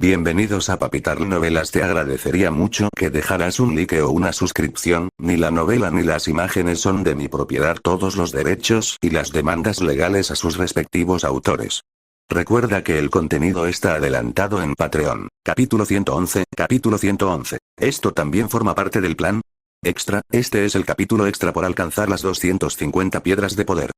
Bienvenidos a Papitar Novelas. Te agradecería mucho que dejaras un like o una suscripción. Ni la novela ni las imágenes son de mi propiedad. Todos los derechos y las demandas legales a sus respectivos autores. Recuerda que el contenido está adelantado en Patreon. Capítulo 111. Capítulo 111. ¿Esto también forma parte del plan? Extra. Este es el capítulo extra por alcanzar las 250 piedras de poder.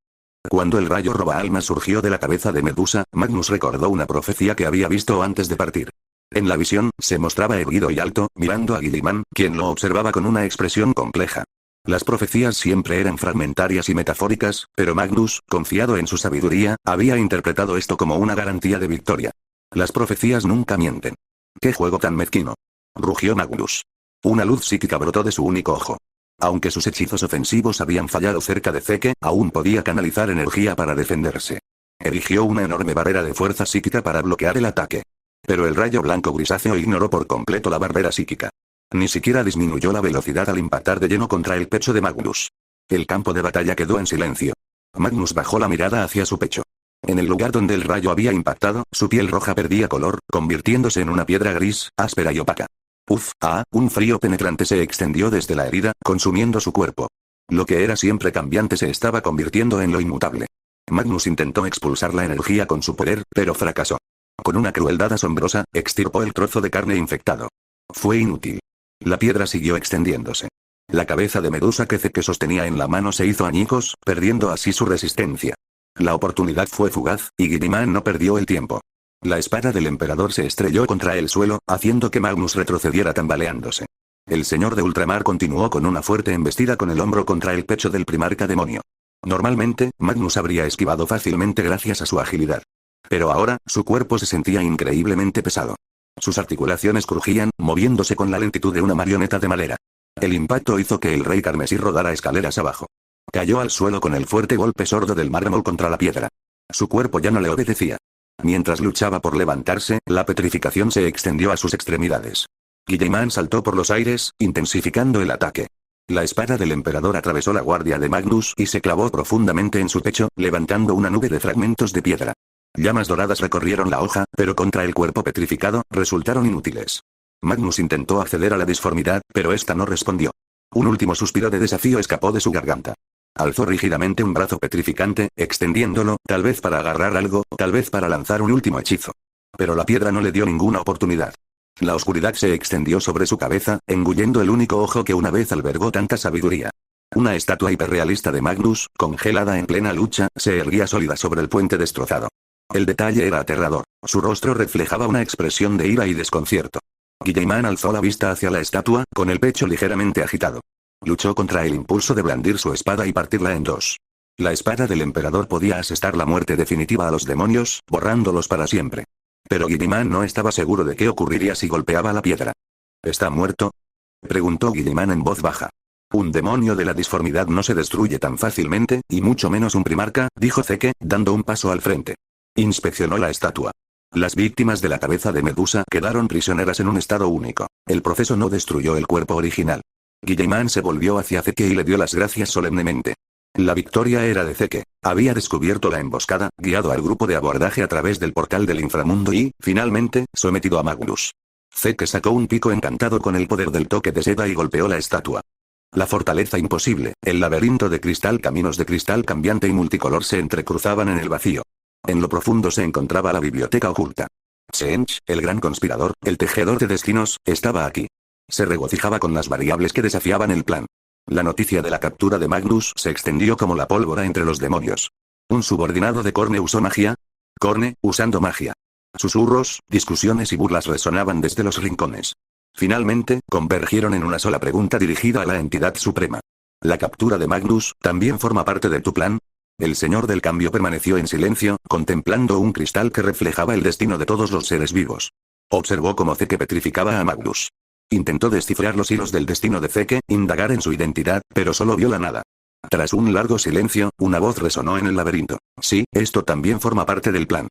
Cuando el rayo roba alma surgió de la cabeza de Medusa, Magnus recordó una profecía que había visto antes de partir. En la visión, se mostraba erguido y alto, mirando a Guilliman, quien lo observaba con una expresión compleja. Las profecías siempre eran fragmentarias y metafóricas, pero Magnus, confiado en su sabiduría, había interpretado esto como una garantía de victoria. Las profecías nunca mienten. ¡Qué juego tan mezquino! Rugió Magnus. Una luz psíquica brotó de su único ojo. Aunque sus hechizos ofensivos habían fallado cerca de Zeke, aún podía canalizar energía para defenderse. Erigió una enorme barrera de fuerza psíquica para bloquear el ataque. Pero el rayo blanco grisáceo ignoró por completo la barrera psíquica. Ni siquiera disminuyó la velocidad al impactar de lleno contra el pecho de Magnus. El campo de batalla quedó en silencio. Magnus bajó la mirada hacia su pecho. En el lugar donde el rayo había impactado, su piel roja perdía color, convirtiéndose en una piedra gris, áspera y opaca. Un frío penetrante se extendió desde la herida, consumiendo su cuerpo. Lo que era siempre cambiante se estaba convirtiendo en lo inmutable. Magnus intentó expulsar la energía con su poder, pero fracasó. Con una crueldad asombrosa, extirpó el trozo de carne infectado. Fue inútil. La piedra siguió extendiéndose. La cabeza de Medusa que Zeke sostenía en la mano se hizo añicos, perdiendo así su resistencia. La oportunidad fue fugaz, y Guilliman no perdió el tiempo. La espada del emperador se estrelló contra el suelo, haciendo que Magnus retrocediera tambaleándose. El señor de ultramar continuó con una fuerte embestida con el hombro contra el pecho del primarca demonio. Normalmente, Magnus habría esquivado fácilmente gracias a su agilidad. Pero ahora, su cuerpo se sentía increíblemente pesado. Sus articulaciones crujían, moviéndose con la lentitud de una marioneta de madera. El impacto hizo que el rey carmesí rodara escaleras abajo. Cayó al suelo con el fuerte golpe sordo del mármol contra la piedra. Su cuerpo ya no le obedecía. Mientras luchaba por levantarse, la petrificación se extendió a sus extremidades. Guilliman saltó por los aires, intensificando el ataque. La espada del emperador atravesó la guardia de Magnus y se clavó profundamente en su pecho, levantando una nube de fragmentos de piedra. Llamas doradas recorrieron la hoja, pero contra el cuerpo petrificado, resultaron inútiles. Magnus intentó acceder a la disformidad, pero esta no respondió. Un último suspiro de desafío escapó de su garganta. Alzó rígidamente un brazo petrificante, extendiéndolo, tal vez para agarrar algo, tal vez para lanzar un último hechizo. Pero la piedra no le dio ninguna oportunidad. La oscuridad se extendió sobre su cabeza, engullendo el único ojo que una vez albergó tanta sabiduría. Una estatua hiperrealista de Magnus, congelada en plena lucha, se erguía sólida sobre el puente destrozado. El detalle era aterrador. Su rostro reflejaba una expresión de ira y desconcierto. Guilliman alzó la vista hacia la estatua, con el pecho ligeramente agitado. Luchó contra el impulso de blandir su espada y partirla en dos. La espada del emperador podía asestar la muerte definitiva a los demonios, borrándolos para siempre. Pero Guilliman no estaba seguro de qué ocurriría si golpeaba la piedra. ¿Está muerto?, preguntó Guilliman en voz baja. Un demonio de la disformidad no se destruye tan fácilmente, y mucho menos un primarca, dijo Zeke, dando un paso al frente. Inspeccionó la estatua. Las víctimas de la cabeza de Medusa quedaron prisioneras en un estado único. El proceso no destruyó el cuerpo original. Guilliman se volvió hacia Zeke y le dio las gracias solemnemente. La victoria era de Zeke. Había descubierto la emboscada, guiado al grupo de abordaje a través del portal del inframundo y, finalmente, sometido a Magnus. Zeke sacó un pico encantado con el poder del toque de seda y golpeó la estatua. La fortaleza imposible, el laberinto de cristal, caminos de cristal cambiante y multicolor se entrecruzaban en el vacío. En lo profundo se encontraba la biblioteca oculta. Tsench, el gran conspirador, el tejedor de destinos, estaba aquí. Se regocijaba con las variables que desafiaban el plan. La noticia de la captura de Magnus se extendió como la pólvora entre los demonios. ¿Un subordinado de Corne usó magia? Corne, usando magia. Susurros, discusiones y burlas resonaban desde los rincones. Finalmente, convergieron en una sola pregunta dirigida a la entidad suprema. ¿La captura de Magnus también forma parte de tu plan? El señor del cambio permaneció en silencio, contemplando un cristal que reflejaba el destino de todos los seres vivos. Observó cómo Zeke petrificaba a Magnus. Intentó descifrar los hilos del destino de Zeke, indagar en su identidad, pero solo vio la nada. Tras un largo silencio, una voz resonó en el laberinto. Sí, esto también forma parte del plan.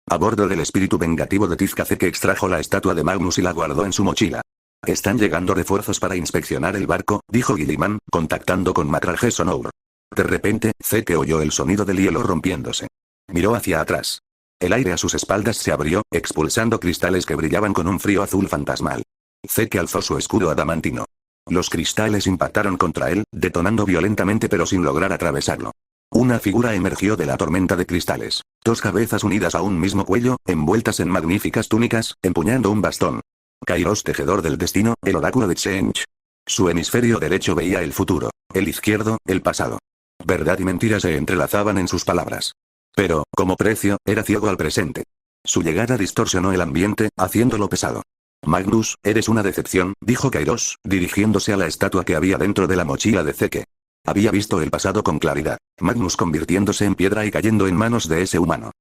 A bordo del espíritu vengativo de Tizca, Zeke extrajo la estatua de Magnus y la guardó en su mochila. Están llegando refuerzos para inspeccionar el barco, dijo Guilliman, contactando con Macragge Sonour. De repente, Zeke oyó el sonido del hielo rompiéndose. Miró hacia atrás. El aire a sus espaldas se abrió, expulsando cristales que brillaban con un frío azul fantasmal. Zeke alzó su escudo adamantino. Los cristales impactaron contra él, detonando violentamente pero sin lograr atravesarlo. Una figura emergió de la tormenta de cristales. Dos cabezas unidas a un mismo cuello, envueltas en magníficas túnicas, empuñando un bastón. Kairos, tejedor del destino, el oráculo de Tseentch. Su hemisferio derecho veía el futuro, el izquierdo, el pasado. Verdad y mentira se entrelazaban en sus palabras. Pero, como precio, era ciego al presente. Su llegada distorsionó el ambiente, haciéndolo pesado. Magnus, eres una decepción, dijo Kairos, dirigiéndose a la estatua que había dentro de la mochila de Zeke. Había visto el pasado con claridad. Magnus convirtiéndose en piedra y cayendo en manos de ese humano.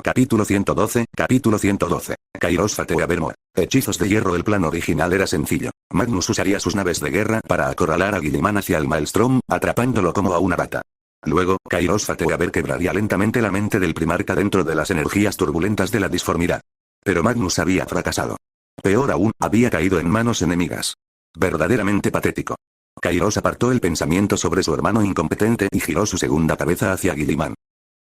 Capítulo 112, capítulo 112. Kairos Fateabermoa. Hechizos de hierro. El plan original era sencillo. Magnus usaría sus naves de guerra para acorralar a Guilliman hacia el Maelstrom, atrapándolo como a una rata. Luego, Kairos Fateaber quebraría lentamente la mente del primarca dentro de las energías turbulentas de la disformidad. Pero Magnus había fracasado. Peor aún, había caído en manos enemigas. Verdaderamente patético. Kairos apartó el pensamiento sobre su hermano incompetente y giró su segunda cabeza hacia Guilliman.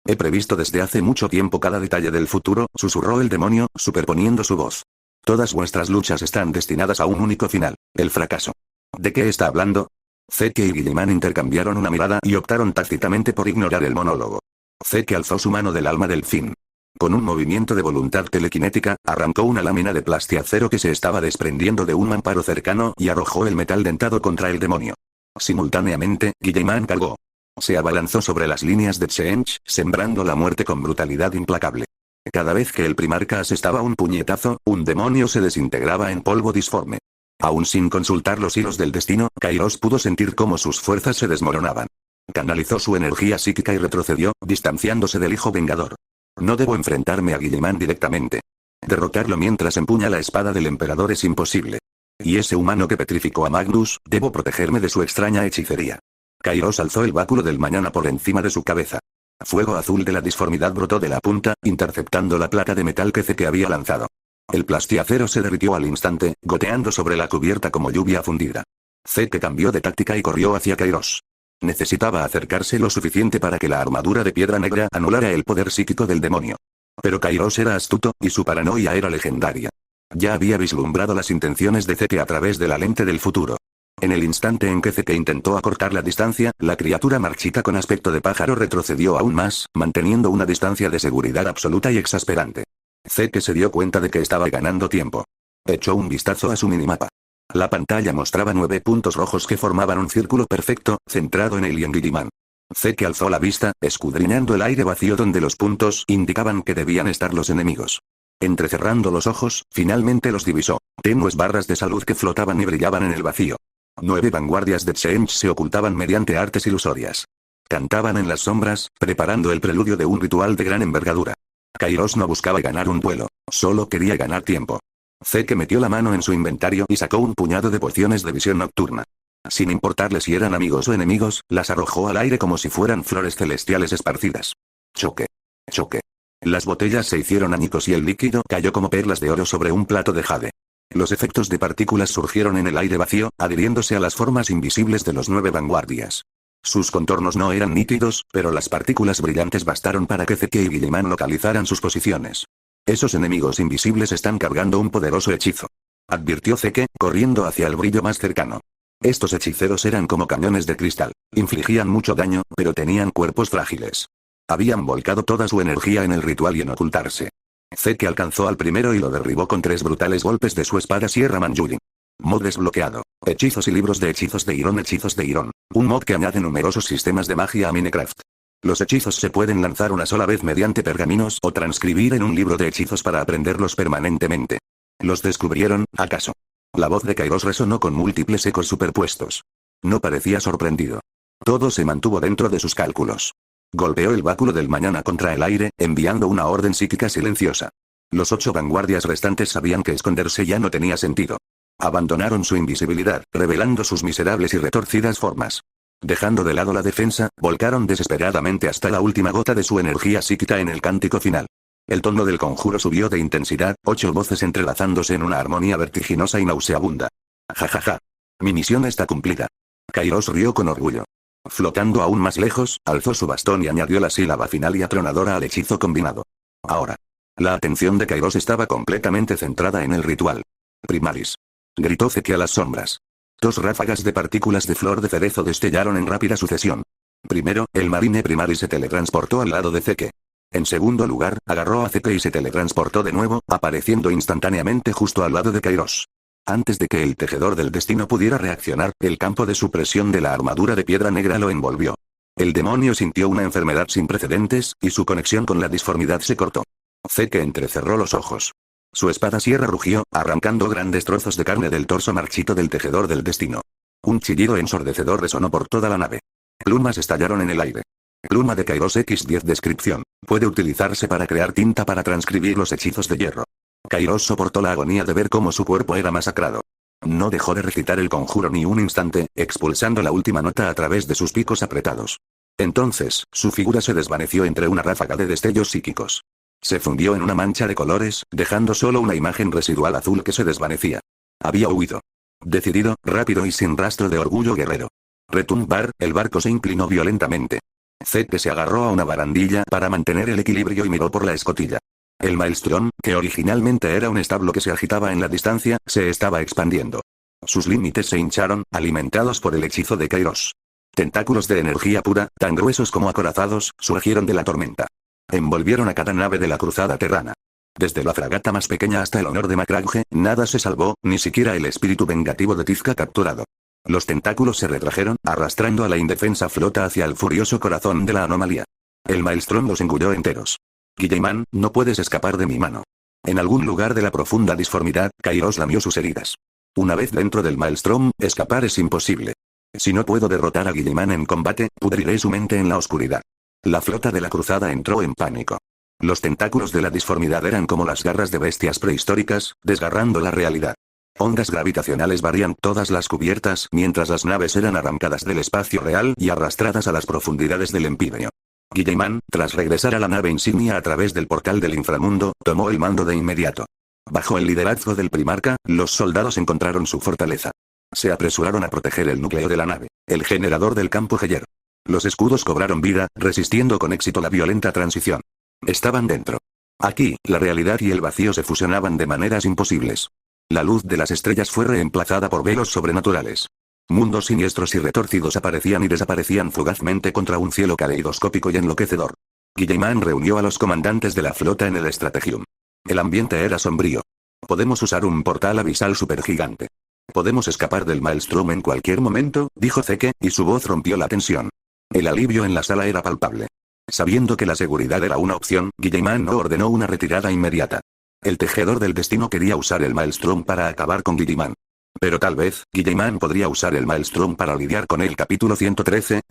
He previsto desde hace mucho tiempo cada detalle del futuro, susurró el demonio, superponiendo su voz. Todas vuestras luchas están destinadas a un único final, el fracaso. ¿De qué está hablando? Zeke y Guilliman intercambiaron una mirada y optaron tácitamente por ignorar el monólogo. Zeke alzó su mano del alma del fin. Con un movimiento de voluntad telequinética, arrancó una lámina de plastiacero que se estaba desprendiendo de un mamparo cercano y arrojó el metal dentado contra el demonio. Simultáneamente, Guilliman cargó. Se abalanzó sobre las líneas de Tseentch, sembrando la muerte con brutalidad implacable. Cada vez que el primarca asestaba un puñetazo, un demonio se desintegraba en polvo disforme. Aún sin consultar los hilos del destino, Kairos pudo sentir cómo sus fuerzas se desmoronaban. Canalizó su energía psíquica y retrocedió, distanciándose del hijo vengador. No debo enfrentarme a Guilliman directamente. Derrocarlo mientras empuña la espada del emperador es imposible. Y ese humano que petrificó a Magnus, debo protegerme de su extraña hechicería. Kairos alzó el báculo del mañana por encima de su cabeza. Fuego azul de la disformidad brotó de la punta, interceptando la placa de metal que Zeke había lanzado. El plastiacero se derritió al instante, goteando sobre la cubierta como lluvia fundida. Zeke cambió de táctica y corrió hacia Kairos. Necesitaba acercarse lo suficiente para que la armadura de piedra negra anulara el poder psíquico del demonio. Pero Kairos era astuto, y su paranoia era legendaria. Ya había vislumbrado las intenciones de Zeke a través de la lente del futuro. En el instante en que Zeke intentó acortar la distancia, la criatura marchita con aspecto de pájaro retrocedió aún más, manteniendo una distancia de seguridad absoluta y exasperante. Zeke se dio cuenta de que estaba ganando tiempo. Echó un vistazo a su minimapa. La pantalla mostraba 9 puntos rojos que formaban un círculo perfecto, centrado en él y en Guilliman. Zeke alzó la vista, escudriñando el aire vacío donde los puntos indicaban que debían estar los enemigos. Entrecerrando los ojos, finalmente los divisó. Tenues barras de salud que flotaban y brillaban en el vacío. 9 vanguardias de Tseentch se ocultaban mediante artes ilusorias. Cantaban en las sombras, preparando el preludio de un ritual de gran envergadura. Kairos no buscaba ganar un duelo, solo quería ganar tiempo. Zeke metió la mano en su inventario y sacó un puñado de pociones de visión nocturna. Sin importarle si eran amigos o enemigos, las arrojó al aire como si fueran flores celestiales esparcidas. Choque. Choque. Las botellas se hicieron añicos y el líquido cayó como perlas de oro sobre un plato de jade. Los efectos de partículas surgieron en el aire vacío, adhiriéndose a las formas invisibles de los 9 vanguardias. Sus contornos no eran nítidos, pero las partículas brillantes bastaron para que Zeke y Guilliman localizaran sus posiciones. Esos enemigos invisibles están cargando un poderoso hechizo. Advirtió Zeke, corriendo hacia el brillo más cercano. Estos hechiceros eran como cañones de cristal. Infligían mucho daño, pero tenían cuerpos frágiles. Habían volcado toda su energía en el ritual y en ocultarse. Zeke alcanzó al primero y lo derribó con 3 brutales golpes de su espada Sierra Manjuli. Mod desbloqueado. Hechizos y libros de hechizos de Irón. Hechizos de Irón. Un mod que añade numerosos sistemas de magia a Minecraft. Los hechizos se pueden lanzar una sola vez mediante pergaminos o transcribir en un libro de hechizos para aprenderlos permanentemente. ¿Los descubrieron, acaso? La voz de Kairos resonó con múltiples ecos superpuestos. No parecía sorprendido. Todo se mantuvo dentro de sus cálculos. Golpeó el báculo del mañana contra el aire, enviando una orden psíquica silenciosa. Los 8 vanguardias restantes sabían que esconderse ya no tenía sentido. Abandonaron su invisibilidad, revelando sus miserables y retorcidas formas. Dejando de lado la defensa, volcaron desesperadamente hasta la última gota de su energía psíquica en el cántico final. El tono del conjuro subió de intensidad, 8 voces entrelazándose en una armonía vertiginosa y nauseabunda. Jajaja. Mi misión está cumplida. Kairos rió con orgullo. Flotando aún más lejos, alzó su bastón y añadió la sílaba final y atronadora al hechizo combinado. Ahora. La atención de Kairos estaba completamente centrada en el ritual. Primaris. Gritó Zeke a las sombras. 2 ráfagas de partículas de flor de cerezo destellaron en rápida sucesión. Primero, el marine Primaris se teletransportó al lado de Zeke. En segundo lugar, agarró a Zeke y se teletransportó de nuevo, apareciendo instantáneamente justo al lado de Kairos. Antes de que el tejedor del destino pudiera reaccionar, el campo de supresión de la armadura de piedra negra lo envolvió. El demonio sintió una enfermedad sin precedentes, y su conexión con la disformidad se cortó. Zeke entrecerró los ojos. Su espada sierra rugió, arrancando grandes trozos de carne del torso marchito del tejedor del destino. Un chillido ensordecedor resonó por toda la nave. Plumas estallaron en el aire. Pluma de Kairos X10 descripción. Puede utilizarse para crear tinta para transcribir los hechizos de hierro. Kairos soportó la agonía de ver cómo su cuerpo era masacrado. No dejó de recitar el conjuro ni un instante, expulsando la última nota a través de sus picos apretados. Entonces, su figura se desvaneció entre una ráfaga de destellos psíquicos. Se fundió en una mancha de colores, dejando solo una imagen residual azul que se desvanecía. Había huido. Decidido, rápido y sin rastro de orgullo guerrero. Retumbar, el barco se inclinó violentamente. Zeke se agarró a una barandilla para mantener el equilibrio y miró por la escotilla. El maelstrom, que originalmente era un establo que se agitaba en la distancia, se estaba expandiendo. Sus límites se hincharon, alimentados por el hechizo de Kairos. Tentáculos de energía pura, tan gruesos como acorazados, surgieron de la tormenta. Envolvieron a cada nave de la cruzada terrana. Desde la fragata más pequeña hasta el honor de Macragge, nada se salvó, ni siquiera el espíritu vengativo de Tizca capturado. Los tentáculos se retrajeron, arrastrando a la indefensa flota hacia el furioso corazón de la anomalía. El maelstrom los engulló enteros. Guillemán, no puedes escapar de mi mano. En algún lugar de la profunda disformidad, Kairos lamió sus heridas. Una vez dentro del maelstrom, escapar es imposible. Si no puedo derrotar a Guillemán en combate, pudriré su mente en la oscuridad. La flota de la cruzada entró en pánico. Los tentáculos de la disformidad eran como las garras de bestias prehistóricas, desgarrando la realidad. Ondas gravitacionales varían todas las cubiertas mientras las naves eran arrancadas del espacio real y arrastradas a las profundidades del empíreo. Guillemán, tras regresar a la nave insignia a través del portal del inframundo, tomó el mando de inmediato. Bajo el liderazgo del primarca, los soldados encontraron su fortaleza. Se apresuraron a proteger el núcleo de la nave, el generador del campo Geyer. Los escudos cobraron vida, resistiendo con éxito la violenta transición. Estaban dentro. Aquí, la realidad y el vacío se fusionaban de maneras imposibles. La luz de las estrellas fue reemplazada por velos sobrenaturales. Mundos siniestros y retorcidos aparecían y desaparecían fugazmente contra un cielo caleidoscópico y enloquecedor. Guillemán reunió a los comandantes de la flota en el Strategium. El ambiente era sombrío. Podemos usar un portal abisal supergigante. Podemos escapar del maelstrom en cualquier momento, dijo Zeke, y su voz rompió la tensión. El alivio en la sala era palpable. Sabiendo que la seguridad era una opción, Guillemán no ordenó una retirada inmediata. El tejedor del destino quería usar el maelstrom para acabar con Guillemán. Pero tal vez, Guillemán podría usar el maelstrom para lidiar con él. Capítulo 113.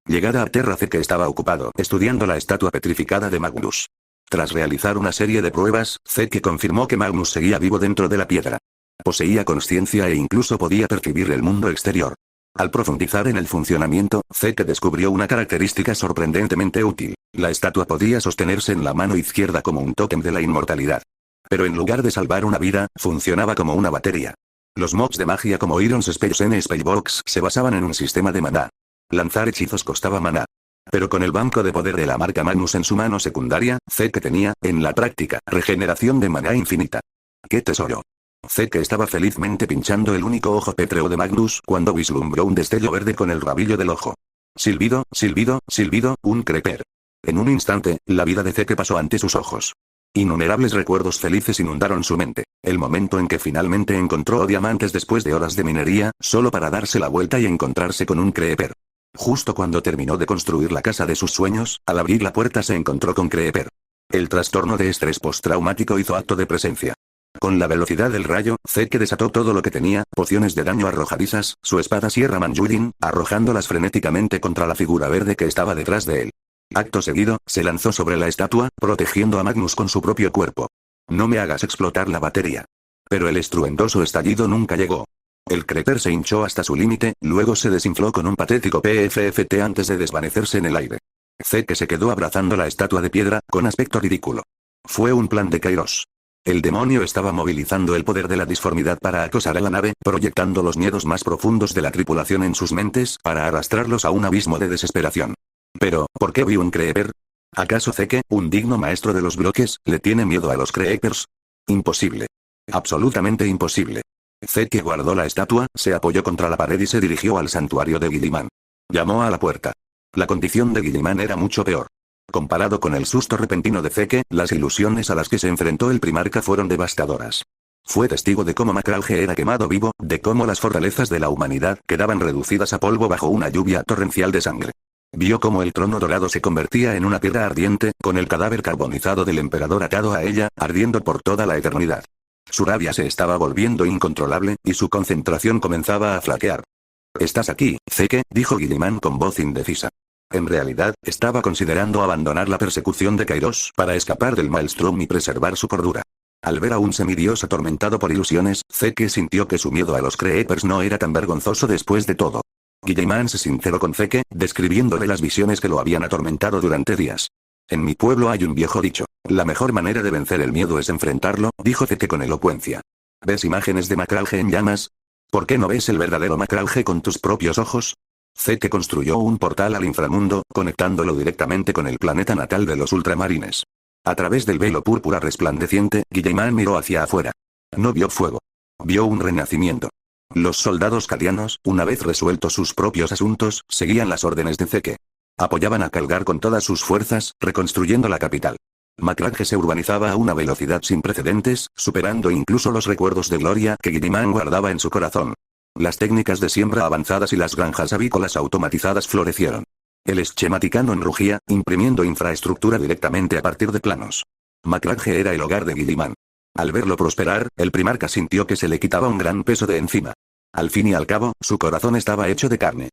Llegada a Terra, Zeke estaba ocupado estudiando la estatua petrificada de Magnus. Tras realizar una serie de pruebas, Zeke confirmó que Magnus seguía vivo dentro de la piedra. Poseía conciencia e incluso podía percibir el mundo exterior. Al profundizar en el funcionamiento, Zeke descubrió una característica sorprendentemente útil. La estatua podía sostenerse en la mano izquierda como un tótem de la inmortalidad. Pero en lugar de salvar una vida, funcionaba como una batería. Los mobs de magia como Iron's Space N Spellbox se basaban en un sistema de maná. Lanzar hechizos costaba maná. Pero con el banco de poder de la marca Magnus en su mano secundaria, Zeke tenía, en la práctica, regeneración de maná infinita. ¡Qué tesoro! Zeke estaba felizmente pinchando el único ojo pétreo de Magnus cuando vislumbró un destello verde con el rabillo del ojo. Silbido, silbido, silbido, un creeper. En un instante, la vida de Zeke pasó ante sus ojos. Innumerables recuerdos felices inundaron su mente. El momento en que finalmente encontró diamantes después de horas de minería, solo para darse la vuelta y encontrarse con un creeper. Justo cuando terminó de construir la casa de sus sueños, al abrir la puerta se encontró con creeper. El trastorno de estrés postraumático hizo acto de presencia. Con la velocidad del rayo, Zeke desató todo lo que tenía, pociones de daño arrojadizas, su espada sierra Manjulin, arrojándolas frenéticamente contra la figura verde que estaba detrás de él. Acto seguido, se lanzó sobre la estatua, protegiendo a Magnus con su propio cuerpo. No me hagas explotar la batería. Pero el estruendoso estallido nunca llegó. El creeper se hinchó hasta su límite, luego se desinfló con un patético PFFT antes de desvanecerse en el aire. Zeke se quedó abrazando la estatua de piedra, con aspecto ridículo. Fue un plan de Kairos. El demonio estaba movilizando el poder de la disformidad para acosar a la nave, proyectando los miedos más profundos de la tripulación en sus mentes, para arrastrarlos a un abismo de desesperación. Pero, ¿por qué vi un creeper? ¿Acaso Zeke, un digno maestro de los bloques, le tiene miedo a los Creepers? Imposible. Absolutamente imposible. Zeke guardó la estatua, se apoyó contra la pared y se dirigió al santuario de Guilliman. Llamó a la puerta. La condición de Guilliman era mucho peor. Comparado con el susto repentino de Zeke, las ilusiones a las que se enfrentó el primarca fueron devastadoras. Fue testigo de cómo Macralge era quemado vivo, de cómo las fortalezas de la humanidad quedaban reducidas a polvo bajo una lluvia torrencial de sangre. Vio cómo el trono dorado se convertía en una piedra ardiente, con el cadáver carbonizado del emperador atado a ella, ardiendo por toda la eternidad. Su rabia se estaba volviendo incontrolable, y su concentración comenzaba a flaquear. «Estás aquí, Zeke», dijo Guilliman con voz indecisa. En realidad, estaba considerando abandonar la persecución de Kairos para escapar del Maelstrom y preservar su cordura. Al ver a un semidios atormentado por ilusiones, Zeke sintió que su miedo a los Creepers no era tan vergonzoso después de todo. Guilliman se sinceró con Zeke, describiéndole las visiones que lo habían atormentado durante días. «En mi pueblo hay un viejo dicho. La mejor manera de vencer el miedo es enfrentarlo», dijo Zeke con elocuencia. «¿Ves imágenes de Macralge en llamas? ¿Por qué no ves el verdadero Macralge con tus propios ojos?» Zeke construyó un portal al inframundo, conectándolo directamente con el planeta natal de los ultramarines. A través del velo púrpura resplandeciente, Guilliman miró hacia afuera. No vio fuego. Vio un renacimiento. Los soldados cadianos, una vez resueltos sus propios asuntos, seguían las órdenes de Zeke. Apoyaban a Calgar con todas sus fuerzas, reconstruyendo la capital. Macralge se urbanizaba a una velocidad sin precedentes, superando incluso los recuerdos de gloria que Guilliman guardaba en su corazón. Las técnicas de siembra avanzadas y las granjas avícolas automatizadas florecieron. El esquematicano rugía, imprimiendo infraestructura directamente a partir de planos. Macralge era el hogar de Guilliman. Al verlo prosperar, el primarca sintió que se le quitaba un gran peso de encima. Al fin y al cabo, su corazón estaba hecho de carne.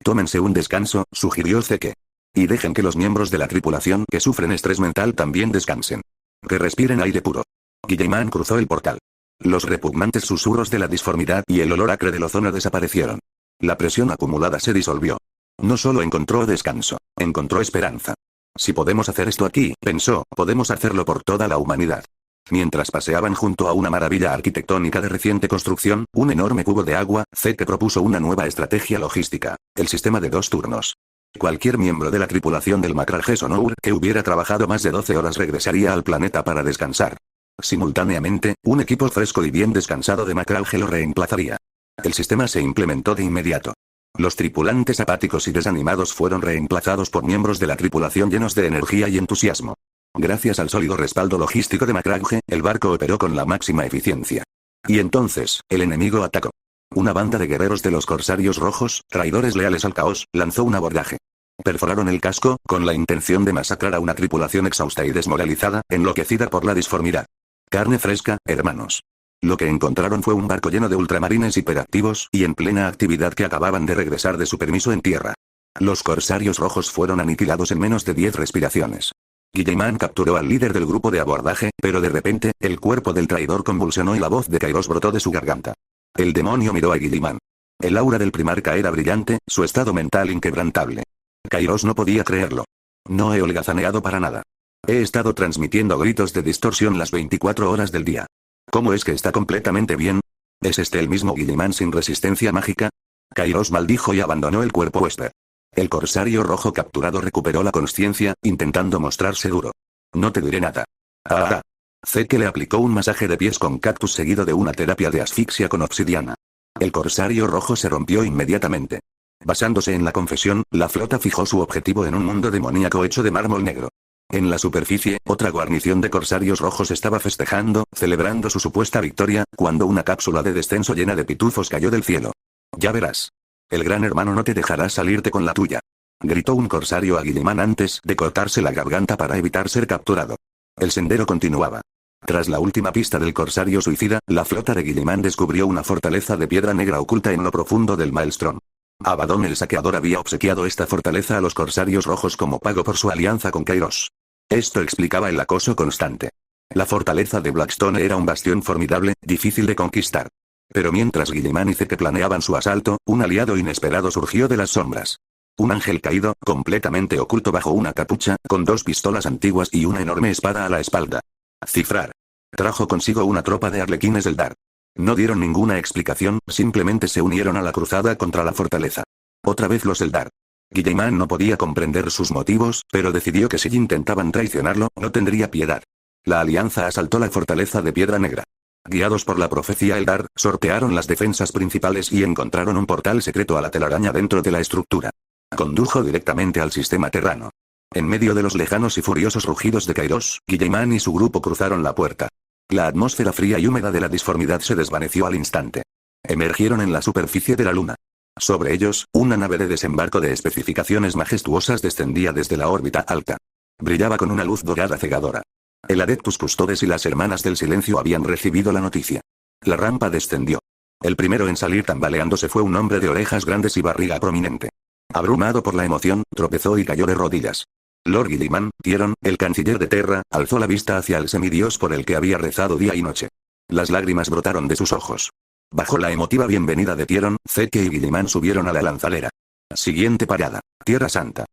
«Tómense un descanso», sugirió Zeke. «Y dejen que los miembros de la tripulación que sufren estrés mental también descansen. Que respiren aire puro». Guilliman cruzó el portal. Los repugnantes susurros de la disformidad y el olor acre del ozono desaparecieron. La presión acumulada se disolvió. No solo encontró descanso, encontró esperanza. «Si podemos hacer esto aquí», pensó, «podemos hacerlo por toda la humanidad». Mientras paseaban junto a una maravilla arquitectónica de reciente construcción, un enorme cubo de agua, Zeke propuso una nueva estrategia logística, el sistema de 2 turnos. Cualquier miembro de la tripulación del Macralge Sonour que hubiera trabajado más de 12 horas regresaría al planeta para descansar. Simultáneamente, un equipo fresco y bien descansado de Macralge lo reemplazaría. El sistema se implementó de inmediato. Los tripulantes apáticos y desanimados fueron reemplazados por miembros de la tripulación llenos de energía y entusiasmo. Gracias al sólido respaldo logístico de Macralge, el barco operó con la máxima eficiencia. Y entonces, el enemigo atacó. Una banda de guerreros de los corsarios rojos, traidores leales al caos, lanzó un abordaje. Perforaron el casco, con la intención de masacrar a una tripulación exhausta y desmoralizada, enloquecida por la disformidad. Carne fresca, hermanos. Lo que encontraron fue un barco lleno de ultramarines hiperactivos y en plena actividad que acababan de regresar de su permiso en tierra. Los corsarios rojos fueron aniquilados en menos de 10 respiraciones. Guilliman capturó al líder del grupo de abordaje, pero de repente, el cuerpo del traidor convulsionó y la voz de Kairos brotó de su garganta. El demonio miró a Guilliman. El aura del primarca era brillante, su estado mental inquebrantable. Kairos no podía creerlo. No he holgazaneado para nada. He estado transmitiendo gritos de distorsión las 24 horas del día. ¿Cómo es que está completamente bien? ¿Es este el mismo Guilliman sin resistencia mágica? Kairos maldijo y abandonó el cuerpo huésped. El corsario rojo capturado recuperó la consciencia, intentando mostrarse duro. «No te diré nada». «Ah». Zeke le aplicó un masaje de pies con cactus seguido de una terapia de asfixia con obsidiana. El corsario rojo se rompió inmediatamente. Basándose en la confesión, la flota fijó su objetivo en un mundo demoníaco hecho de mármol negro. En la superficie, otra guarnición de corsarios rojos estaba festejando, celebrando su supuesta victoria, cuando una cápsula de descenso llena de pitufos cayó del cielo. «Ya verás. El gran hermano no te dejará salirte con la tuya», gritó un corsario a Guilliman antes de cortarse la garganta para evitar ser capturado. El sendero continuaba. Tras la última pista del corsario suicida, la flota de Guilliman descubrió una fortaleza de piedra negra oculta en lo profundo del Maelstrom. Abaddon el saqueador había obsequiado esta fortaleza a los corsarios rojos como pago por su alianza con Kairos. Esto explicaba el acoso constante. La fortaleza de Blackstone era un bastión formidable, difícil de conquistar. Pero mientras Guilliman y Zeke planeaban su asalto, un aliado inesperado surgió de las sombras. Un ángel caído, completamente oculto bajo una capucha, con 2 pistolas antiguas y una enorme espada a la espalda. Cifrar. Trajo consigo una tropa de arlequines del Dar. No dieron ninguna explicación, simplemente se unieron a la cruzada contra la fortaleza. Otra vez los Eldar. Guilliman no podía comprender sus motivos, pero decidió que si intentaban traicionarlo, no tendría piedad. La alianza asaltó la fortaleza de Piedra Negra. Guiados por la profecía Eldar, sortearon las defensas principales y encontraron un portal secreto a la telaraña dentro de la estructura. Condujo directamente al sistema terrano. En medio de los lejanos y furiosos rugidos de Kairos, Guilliman y su grupo cruzaron la puerta. La atmósfera fría y húmeda de la disformidad se desvaneció al instante. Emergieron en la superficie de la luna. Sobre ellos, una nave de desembarco de especificaciones majestuosas descendía desde la órbita alta. Brillaba con una luz dorada cegadora. El Adeptus Custodes y las Hermanas del Silencio habían recibido la noticia. La rampa descendió. El primero en salir tambaleándose fue un hombre de orejas grandes y barriga prominente. Abrumado por la emoción, tropezó y cayó de rodillas. Lord Guilliman, Tyrion, el canciller de Terra, alzó la vista hacia el semidios por el que había rezado día y noche. Las lágrimas brotaron de sus ojos. Bajo la emotiva bienvenida de Tyrion, Zeke y Guilliman subieron a la lanzadera. Siguiente parada: Tierra Santa.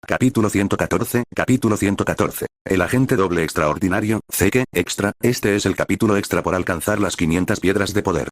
Capítulo 114, capítulo 114. El agente doble extraordinario, Zeke, extra. Este es el capítulo extra por alcanzar las 500 piedras de poder.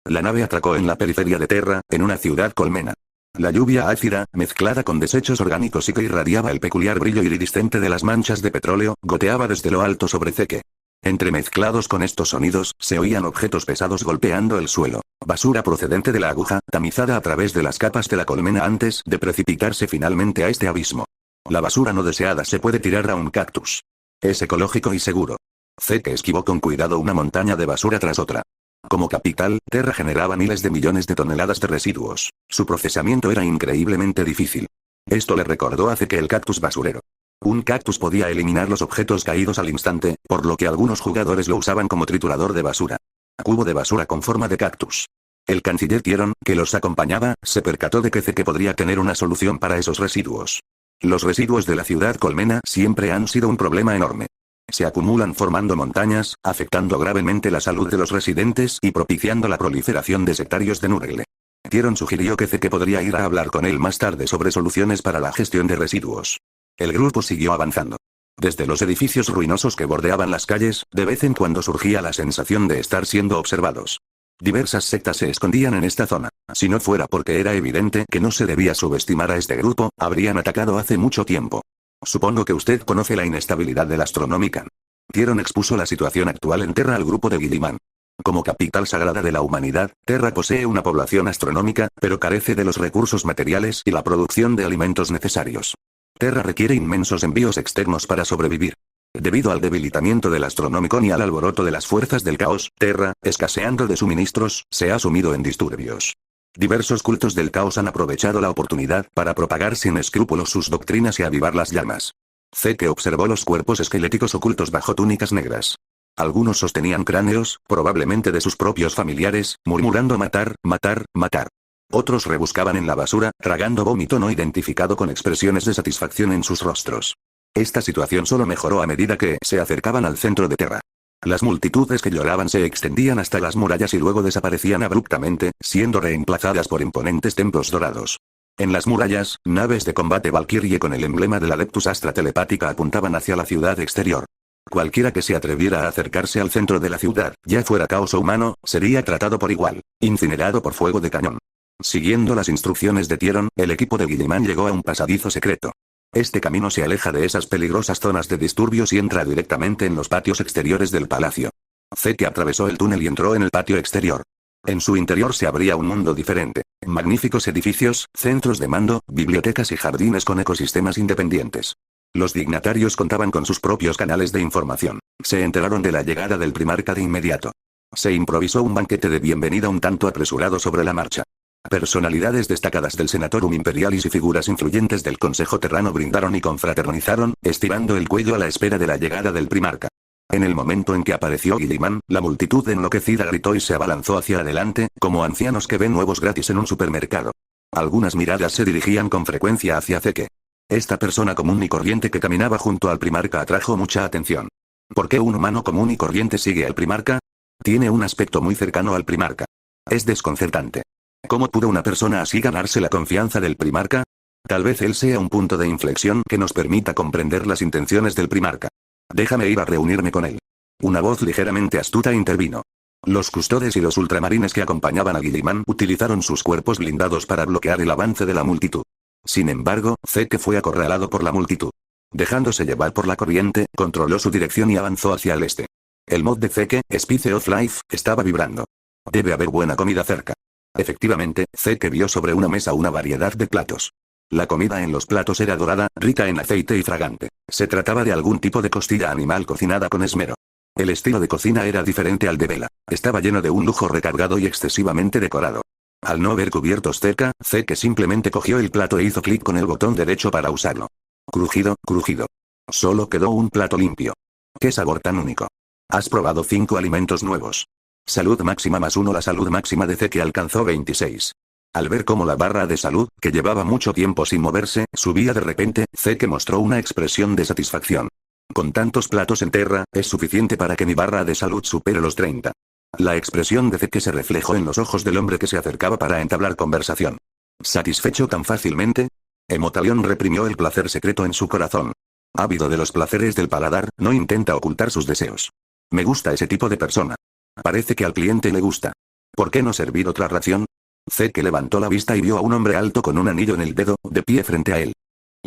La nave atracó en la periferia de Terra, en una ciudad colmena. La lluvia ácida, mezclada con desechos orgánicos y que irradiaba el peculiar brillo iridiscente de las manchas de petróleo, goteaba desde lo alto sobre Zeke. Entremezclados con estos sonidos, se oían objetos pesados golpeando el suelo. Basura procedente de la aguja, tamizada a través de las capas de la colmena antes de precipitarse finalmente a este abismo. La basura no deseada se puede tirar a un cactus. Es ecológico y seguro. Zeke esquivó con cuidado una montaña de basura tras otra. Como capital, Terra generaba miles de millones de toneladas de residuos. Su procesamiento era increíblemente difícil. Esto le recordó a Zeke el cactus basurero. Un cactus podía eliminar los objetos caídos al instante, por lo que algunos jugadores lo usaban como triturador de basura. Cubo de basura con forma de cactus. El canciller Tyrion, que los acompañaba, se percató de que Zeke podría tener una solución para esos residuos. Los residuos de la ciudad colmena siempre han sido un problema enorme. Se acumulan formando montañas, afectando gravemente la salud de los residentes y propiciando la proliferación de sectarios de Nurgle. Tyrion sugirió que Zeke podría ir a hablar con él más tarde sobre soluciones para la gestión de residuos. El grupo siguió avanzando. Desde los edificios ruinosos que bordeaban las calles, de vez en cuando surgía la sensación de estar siendo observados. Diversas sectas se escondían en esta zona. Si no fuera porque era evidente que no se debía subestimar a este grupo, habrían atacado hace mucho tiempo. Supongo que usted conoce la inestabilidad del Astronomican. Tyrion expuso la situación actual en Terra al grupo de Guilliman. Como capital sagrada de la humanidad, Terra posee una población astronómica, pero carece de los recursos materiales y la producción de alimentos necesarios. Terra requiere inmensos envíos externos para sobrevivir. Debido al debilitamiento del Astronomicon y al alboroto de las fuerzas del caos, Terra, escaseando de suministros, se ha sumido en disturbios. Diversos cultos del caos han aprovechado la oportunidad para propagar sin escrúpulos sus doctrinas y avivar las llamas. Zeke observó los cuerpos esqueléticos ocultos bajo túnicas negras. Algunos sostenían cráneos, probablemente de sus propios familiares, murmurando matar, matar, matar. Otros rebuscaban en la basura, tragando vómito no identificado con expresiones de satisfacción en sus rostros. Esta situación solo mejoró a medida que se acercaban al centro de Terra. Las multitudes que lloraban se extendían hasta las murallas y luego desaparecían abruptamente, siendo reemplazadas por imponentes templos dorados. En las murallas, naves de combate Valkyrie con el emblema del Adeptus Astra telepática apuntaban hacia la ciudad exterior. Cualquiera que se atreviera a acercarse al centro de la ciudad, ya fuera caos o humano, sería tratado por igual, incinerado por fuego de cañón. Siguiendo las instrucciones de Tyrion, el equipo de Guilliman llegó a un pasadizo secreto. Este camino se aleja de esas peligrosas zonas de disturbios y entra directamente en los patios exteriores del palacio. Zeke atravesó el túnel y entró en el patio exterior. En su interior se abría un mundo diferente. Magníficos edificios, centros de mando, bibliotecas y jardines con ecosistemas independientes. Los dignatarios contaban con sus propios canales de información. Se enteraron de la llegada del primarca de inmediato. Se improvisó un banquete de bienvenida un tanto apresurado sobre la marcha. Personalidades destacadas del Senatorum Imperialis y figuras influyentes del Consejo Terrano brindaron y confraternizaron, estirando el cuello a la espera de la llegada del primarca. En el momento en que apareció Guilliman, la multitud enloquecida gritó y se abalanzó hacia adelante, como ancianos que ven huevos gratis en un supermercado. Algunas miradas se dirigían con frecuencia hacia Zeke. Esta persona común y corriente que caminaba junto al primarca atrajo mucha atención. ¿Por qué un humano común y corriente sigue al primarca? Tiene un aspecto muy cercano al primarca. Es desconcertante. ¿Cómo pudo una persona así ganarse la confianza del primarca? Tal vez él sea un punto de inflexión que nos permita comprender las intenciones del primarca. Déjame ir a reunirme con él. Una voz ligeramente astuta intervino. Los custodes y los ultramarines que acompañaban a Guilliman utilizaron sus cuerpos blindados para bloquear el avance de la multitud. Sin embargo, Zeke fue acorralado por la multitud. Dejándose llevar por la corriente, controló su dirección y avanzó hacia el este. El mod de Zeke, Spice of Life, estaba vibrando. Debe haber buena comida cerca. Efectivamente, Zeke vio sobre una mesa una variedad de platos. La comida en los platos era dorada, rica en aceite y fragante. Se trataba de algún tipo de costilla animal cocinada con esmero. El estilo de cocina era diferente al de Bella. Estaba lleno de un lujo recargado y excesivamente decorado. Al no ver cubiertos cerca, Zeke simplemente cogió el plato e hizo clic con el botón derecho para usarlo. Crujido, crujido. Solo quedó un plato limpio. ¡Qué sabor tan único! Has probado 5 alimentos nuevos. Salud máxima +1. La salud máxima de Zeke alcanzó 26. Al ver cómo la barra de salud, que llevaba mucho tiempo sin moverse, subía de repente, Zeke mostró una expresión de satisfacción. Con tantos platos en terra, es suficiente para que mi barra de salud supere los 30. La expresión de Zeke se reflejó en los ojos del hombre que se acercaba para entablar conversación. ¿Satisfecho tan fácilmente? Emotalión reprimió el placer secreto en su corazón. Ávido de los placeres del paladar, no intenta ocultar sus deseos. Me gusta ese tipo de persona. Parece que al cliente le gusta. ¿Por qué no servir otra ración? Zeke levantó la vista y vio a un hombre alto con un anillo en el dedo, de pie frente a él.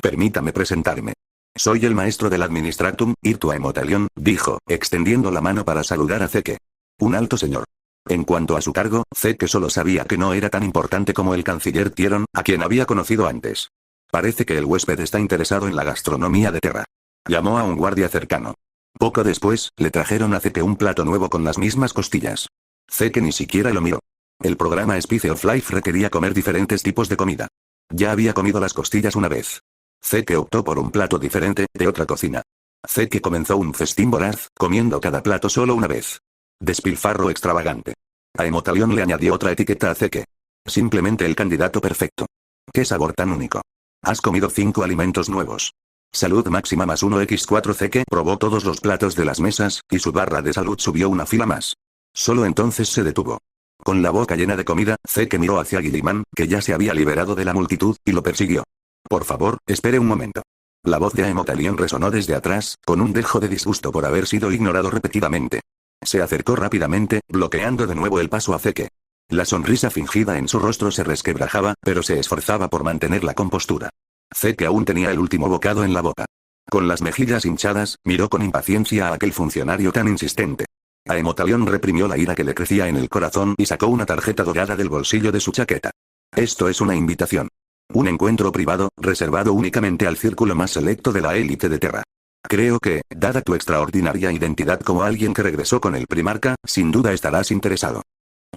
Permítame presentarme. Soy el maestro del Administratum, Irtua Emotalión, dijo, extendiendo la mano para saludar a Zeke. Un alto señor. En cuanto a su cargo, Zeke solo sabía que no era tan importante como el canciller Tieron, a quien había conocido antes. Parece que el huésped está interesado en la gastronomía de Terra. Llamó a un guardia cercano. Poco después, le trajeron a Zeke un plato nuevo con las mismas costillas. Zeke ni siquiera lo miró. El programa Spice of Life requería comer diferentes tipos de comida. Ya había comido las costillas una vez. Zeke optó por un plato diferente, de otra cocina. Zeke comenzó un festín voraz, comiendo cada plato solo una vez. Despilfarro extravagante. A Emotalión le añadió otra etiqueta a Zeke. Simplemente el candidato perfecto. ¡Qué sabor tan único! Has comido 5 alimentos nuevos. Salud máxima +1 x4. Zeke probó todos los platos de las mesas, y su barra de salud subió una fila más. Solo entonces se detuvo. Con la boca llena de comida, Zeke miró hacia Guilliman, que ya se había liberado de la multitud, y lo persiguió. Por favor, espere un momento. La voz de Emotalión resonó desde atrás, con un dejo de disgusto por haber sido ignorado repetidamente. Se acercó rápidamente, bloqueando de nuevo el paso a Zeke. La sonrisa fingida en su rostro se resquebrajaba, pero se esforzaba por mantener la compostura. Zeke aún tenía el último bocado en la boca. Con las mejillas hinchadas, miró con impaciencia a aquel funcionario tan insistente. A Emotalión reprimió la ira que le crecía en el corazón y sacó una tarjeta dorada del bolsillo de su chaqueta. Esto es una invitación. Un encuentro privado, reservado únicamente al círculo más selecto de la élite de Terra. Creo que, dada tu extraordinaria identidad como alguien que regresó con el primarca, sin duda estarás interesado.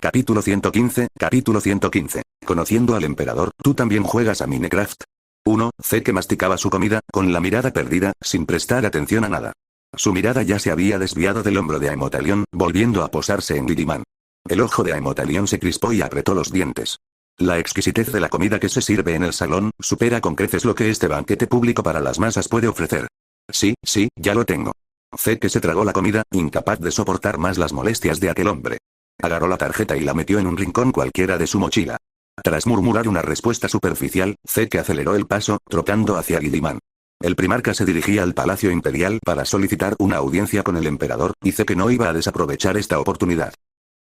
Capítulo 115, capítulo 115. Conociendo al emperador, ¿tú también juegas a Minecraft? 1. Zeke masticaba su comida, con la mirada perdida, sin prestar atención a nada. Su mirada ya se había desviado del hombro de Emotalión, volviendo a posarse en Guilliman. El ojo de Emotalión se crispó y apretó los dientes. La exquisitez de la comida que se sirve en el salón, supera con creces lo que este banquete público para las masas puede ofrecer. Sí, ya lo tengo. Zeke se tragó la comida, incapaz de soportar más las molestias de aquel hombre. Agarró la tarjeta y la metió en un rincón cualquiera de su mochila. Tras murmurar una respuesta superficial, Zeke aceleró el paso, trotando hacia Guilliman. El primarca se dirigía al Palacio Imperial para solicitar una audiencia con el emperador, y Zeke no iba a desaprovechar esta oportunidad.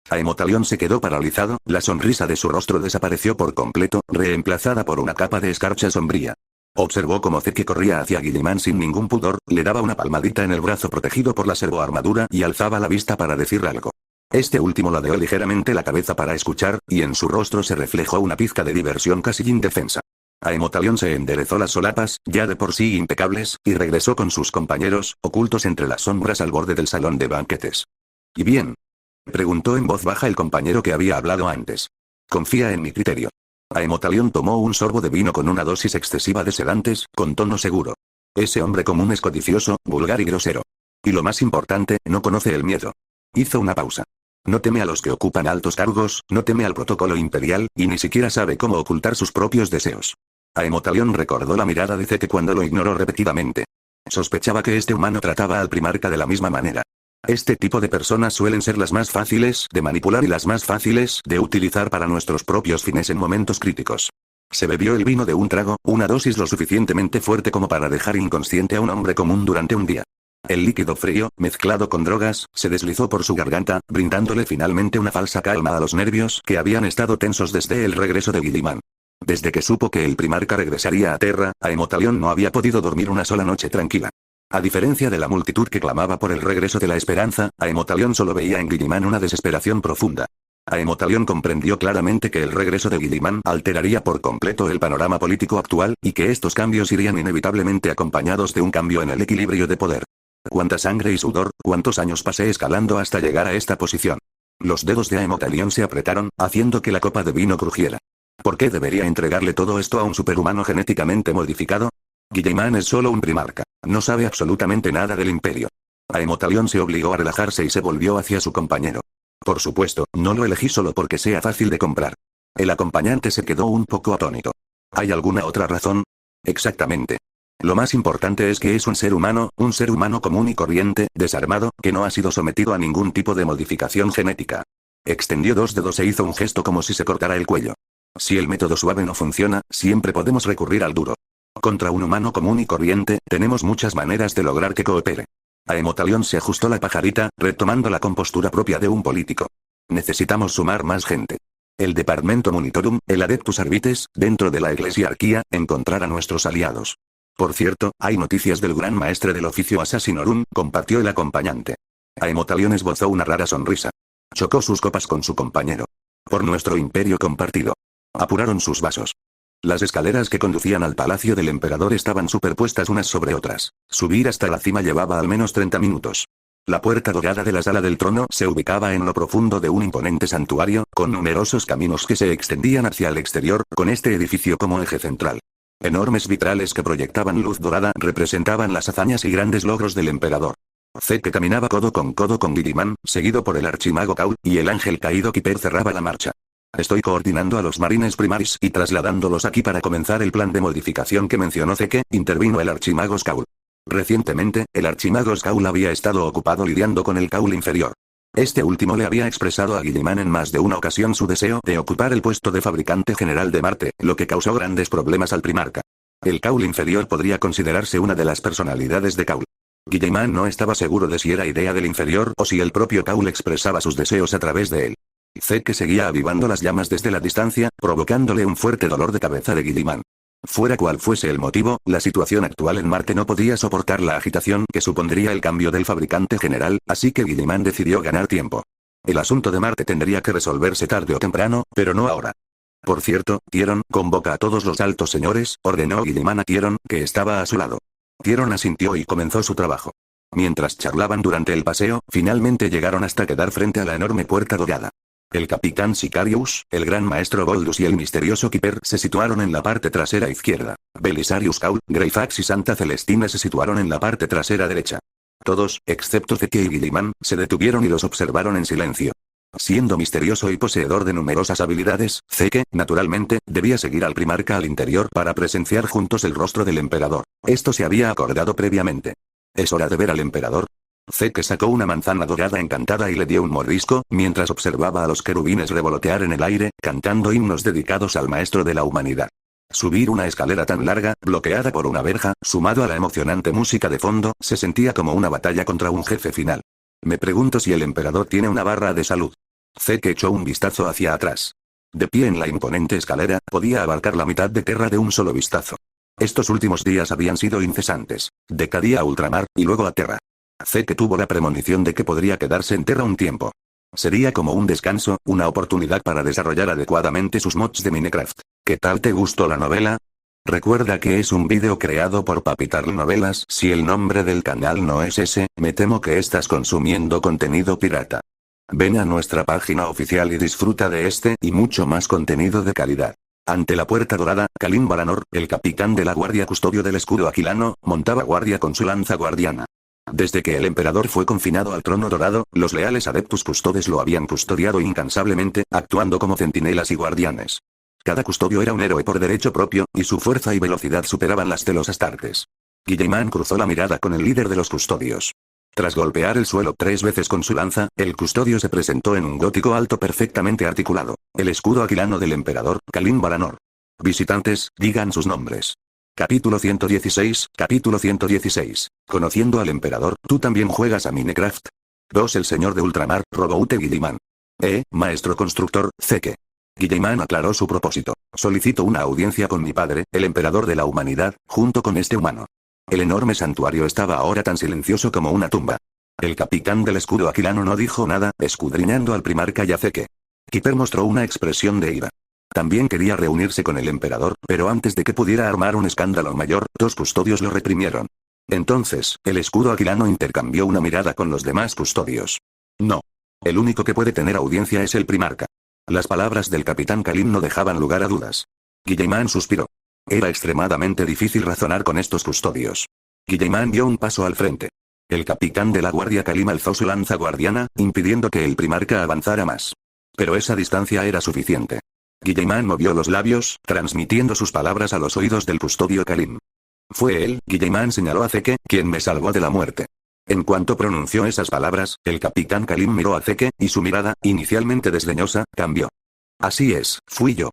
A Emotalión se quedó paralizado, la sonrisa de su rostro desapareció por completo, reemplazada por una capa de escarcha sombría. Observó cómo Zeke corría hacia Guilliman sin ningún pudor, le daba una palmadita en el brazo protegido por la servoarmadura y alzaba la vista para decir algo. Este último ladeó ligeramente la cabeza para escuchar, y en su rostro se reflejó una pizca de diversión casi indefensa. A Emotalión se enderezó las solapas, ya de por sí impecables, y regresó con sus compañeros, ocultos entre las sombras al borde del salón de banquetes. ¿Y bien? Preguntó en voz baja el compañero que había hablado antes. Confía en mi criterio. A Emotalión tomó un sorbo de vino con una dosis excesiva de sedantes, con tono seguro. Ese hombre común es codicioso, vulgar y grosero. Y lo más importante, no conoce el miedo. Hizo una pausa. No teme a los que ocupan altos cargos, no teme al protocolo imperial, y ni siquiera sabe cómo ocultar sus propios deseos. A Emotalión recordó la mirada de Zeke cuando lo ignoró repetidamente. Sospechaba que este humano trataba al primarca de la misma manera. Este tipo de personas suelen ser las más fáciles de manipular y las más fáciles de utilizar para nuestros propios fines en momentos críticos. Se bebió el vino de un trago, una dosis lo suficientemente fuerte como para dejar inconsciente a un hombre común durante un día. El líquido frío, mezclado con drogas, se deslizó por su garganta, brindándole finalmente una falsa calma a los nervios que habían estado tensos desde el regreso de Guilliman. Desde que supo que el primarca regresaría a Terra, Aemotalion no había podido dormir una sola noche tranquila. A diferencia de la multitud que clamaba por el regreso de la esperanza, Aemotalion solo veía en Guilliman una desesperación profunda. Aemotalion comprendió claramente que el regreso de Guilliman alteraría por completo el panorama político actual, y que estos cambios irían inevitablemente acompañados de un cambio en el equilibrio de poder. Cuánta sangre y sudor, cuántos años pasé escalando hasta llegar a esta posición. Los dedos de Aemotalion se apretaron, haciendo que la copa de vino crujiera. ¿Por qué debería entregarle todo esto a un superhumano genéticamente modificado? Guilliman es solo un primarca. No sabe absolutamente nada del imperio. Aemotalion se obligó a relajarse y se volvió hacia su compañero. Por supuesto, no lo elegí solo porque sea fácil de comprar. El acompañante se quedó un poco atónito. ¿Hay alguna otra razón? Exactamente. Lo más importante es que es un ser humano común y corriente, desarmado, que no ha sido sometido a ningún tipo de modificación genética. Extendió dos dedos e hizo un gesto como si se cortara el cuello. Si el método suave no funciona, siempre podemos recurrir al duro. Contra un humano común y corriente, tenemos muchas maneras de lograr que coopere. Aemotalion se ajustó la pajarita, retomando la compostura propia de un político. Necesitamos sumar más gente. El Departamento Monitorum, el Adeptus Arbites, dentro de la Eclesiarquía, encontrar a nuestros aliados. Por cierto, hay noticias del gran maestre del oficio Assassinorum, compartió el acompañante. Aemotalion esbozó una rara sonrisa. Chocó sus copas con su compañero. Por nuestro imperio compartido. Apuraron sus vasos. Las escaleras que conducían al palacio del emperador estaban superpuestas unas sobre otras. Subir hasta la cima llevaba al menos 30 minutos. La puerta dorada de la sala del trono se ubicaba en lo profundo de un imponente santuario, con numerosos caminos que se extendían hacia el exterior, con este edificio como eje central. Enormes vitrales que proyectaban luz dorada representaban las hazañas y grandes logros del emperador. Zeke caminaba codo con Guilliman, seguido por el archimago Kaul, y el ángel caído Kiper cerraba la marcha. Estoy coordinando a los marines primaris y trasladándolos aquí para comenzar el plan de modificación que mencionó Zeke, intervino el archimago Skaul. Recientemente, el archimago Skaul había estado ocupado lidiando con el Kaul inferior. Este último le había expresado a Guilliman en más de una ocasión su deseo de ocupar el puesto de fabricante general de Marte, lo que causó grandes problemas al primarca. El Kaul inferior podría considerarse una de las personalidades de Kaul. Guilliman no estaba seguro de si era idea del inferior o si el propio Kaul expresaba sus deseos a través de él. Zeke seguía avivando las llamas desde la distancia, provocándole un fuerte dolor de cabeza de Guilliman. Fuera cual fuese el motivo, la situación actual en Marte no podía soportar la agitación que supondría el cambio del fabricante general, así que Guilliman decidió ganar tiempo. El asunto de Marte tendría que resolverse tarde o temprano, pero no ahora. Por cierto, Tyrion, convoca a todos los altos señores, ordenó Guilliman a Tyrion, que estaba a su lado. Tyrion asintió y comenzó su trabajo. Mientras charlaban durante el paseo, finalmente llegaron hasta quedar frente a la enorme puerta dorada. El capitán Sicarius, el gran maestro Boldus y el misterioso Kiper se situaron en la parte trasera izquierda. Belisarius Kaul, Greyfax y Santa Celestina se situaron en la parte trasera derecha. Todos, excepto Zeke y Guilliman, se detuvieron y los observaron en silencio. Siendo misterioso y poseedor de numerosas habilidades, Zeke, naturalmente, debía seguir al primarca al interior para presenciar juntos el rostro del emperador. Esto se había acordado previamente. ¿Es hora de ver al emperador? Zeke sacó una manzana dorada encantada y le dio un mordisco, mientras observaba a los querubines revolotear en el aire, cantando himnos dedicados al maestro de la humanidad. Subir una escalera tan larga, bloqueada por una verja, sumado a la emocionante música de fondo, se sentía como una batalla contra un jefe final. Me pregunto si el emperador tiene una barra de salud. Zeke echó un vistazo hacia atrás. De pie en la imponente escalera, podía abarcar la mitad de Terra de un solo vistazo. Estos últimos días habían sido incesantes. De Cadia a ultramar, y luego a Terra. Zeke tuvo la premonición de que podría quedarse en Terra un tiempo. Sería como un descanso, una oportunidad para desarrollar adecuadamente sus mods de Minecraft. ¿Qué tal te gustó la novela? Recuerda que es un vídeo creado por Papitarl Novelas. Si el nombre del canal no es ese, me temo que estás consumiendo contenido pirata. Ven a nuestra página oficial y disfruta de este y mucho más contenido de calidad. Ante la puerta dorada, Kalin Baranor, el capitán de la guardia custodio del escudo aquilano, montaba guardia con su lanza guardiana. Desde que el emperador fue confinado al trono dorado, los leales adeptus custodes lo habían custodiado incansablemente, actuando como centinelas y guardianes. Cada custodio era un héroe por derecho propio, y su fuerza y velocidad superaban las de los astartes. Guilliman cruzó la mirada con el líder de los custodios. Tras golpear el suelo 3 veces con su lanza, el custodio se presentó en un gótico alto perfectamente articulado. El escudo aquilano del emperador, Kalin Baranor. Visitantes, digan sus nombres. Capítulo 116, capítulo 116. Conociendo al emperador, ¿tú también juegas a Minecraft? 2. El señor de ultramar, Roboute Guilliman. Maestro constructor, Zeke. Guilliman aclaró su propósito. Solicito una audiencia con mi padre, el emperador de la humanidad, junto con este humano. El enorme santuario estaba ahora tan silencioso como una tumba. El capitán del escudo aquilano no dijo nada, escudriñando al primarca y a Zeke. Keeper mostró una expresión de ira. También quería reunirse con el emperador, pero antes de que pudiera armar un escándalo mayor, 2 custodios lo reprimieron. Entonces, el escudo aquilano intercambió una mirada con los demás custodios. No. El único que puede tener audiencia es el primarca. Las palabras del capitán Kalim no dejaban lugar a dudas. Guillemán suspiró. Era extremadamente difícil razonar con estos custodios. Guillemán dio un paso al frente. El capitán de la guardia Kalim alzó su lanza guardiana, impidiendo que el primarca avanzara más. Pero esa distancia era suficiente. Guillemán movió los labios, transmitiendo sus palabras a los oídos del custodio Kalim. Fue él, Guillemán señaló a Zeke, quien me salvó de la muerte. En cuanto pronunció esas palabras, el capitán Kalim miró a Zeke, y su mirada, inicialmente desdeñosa, cambió. Así es, fui yo.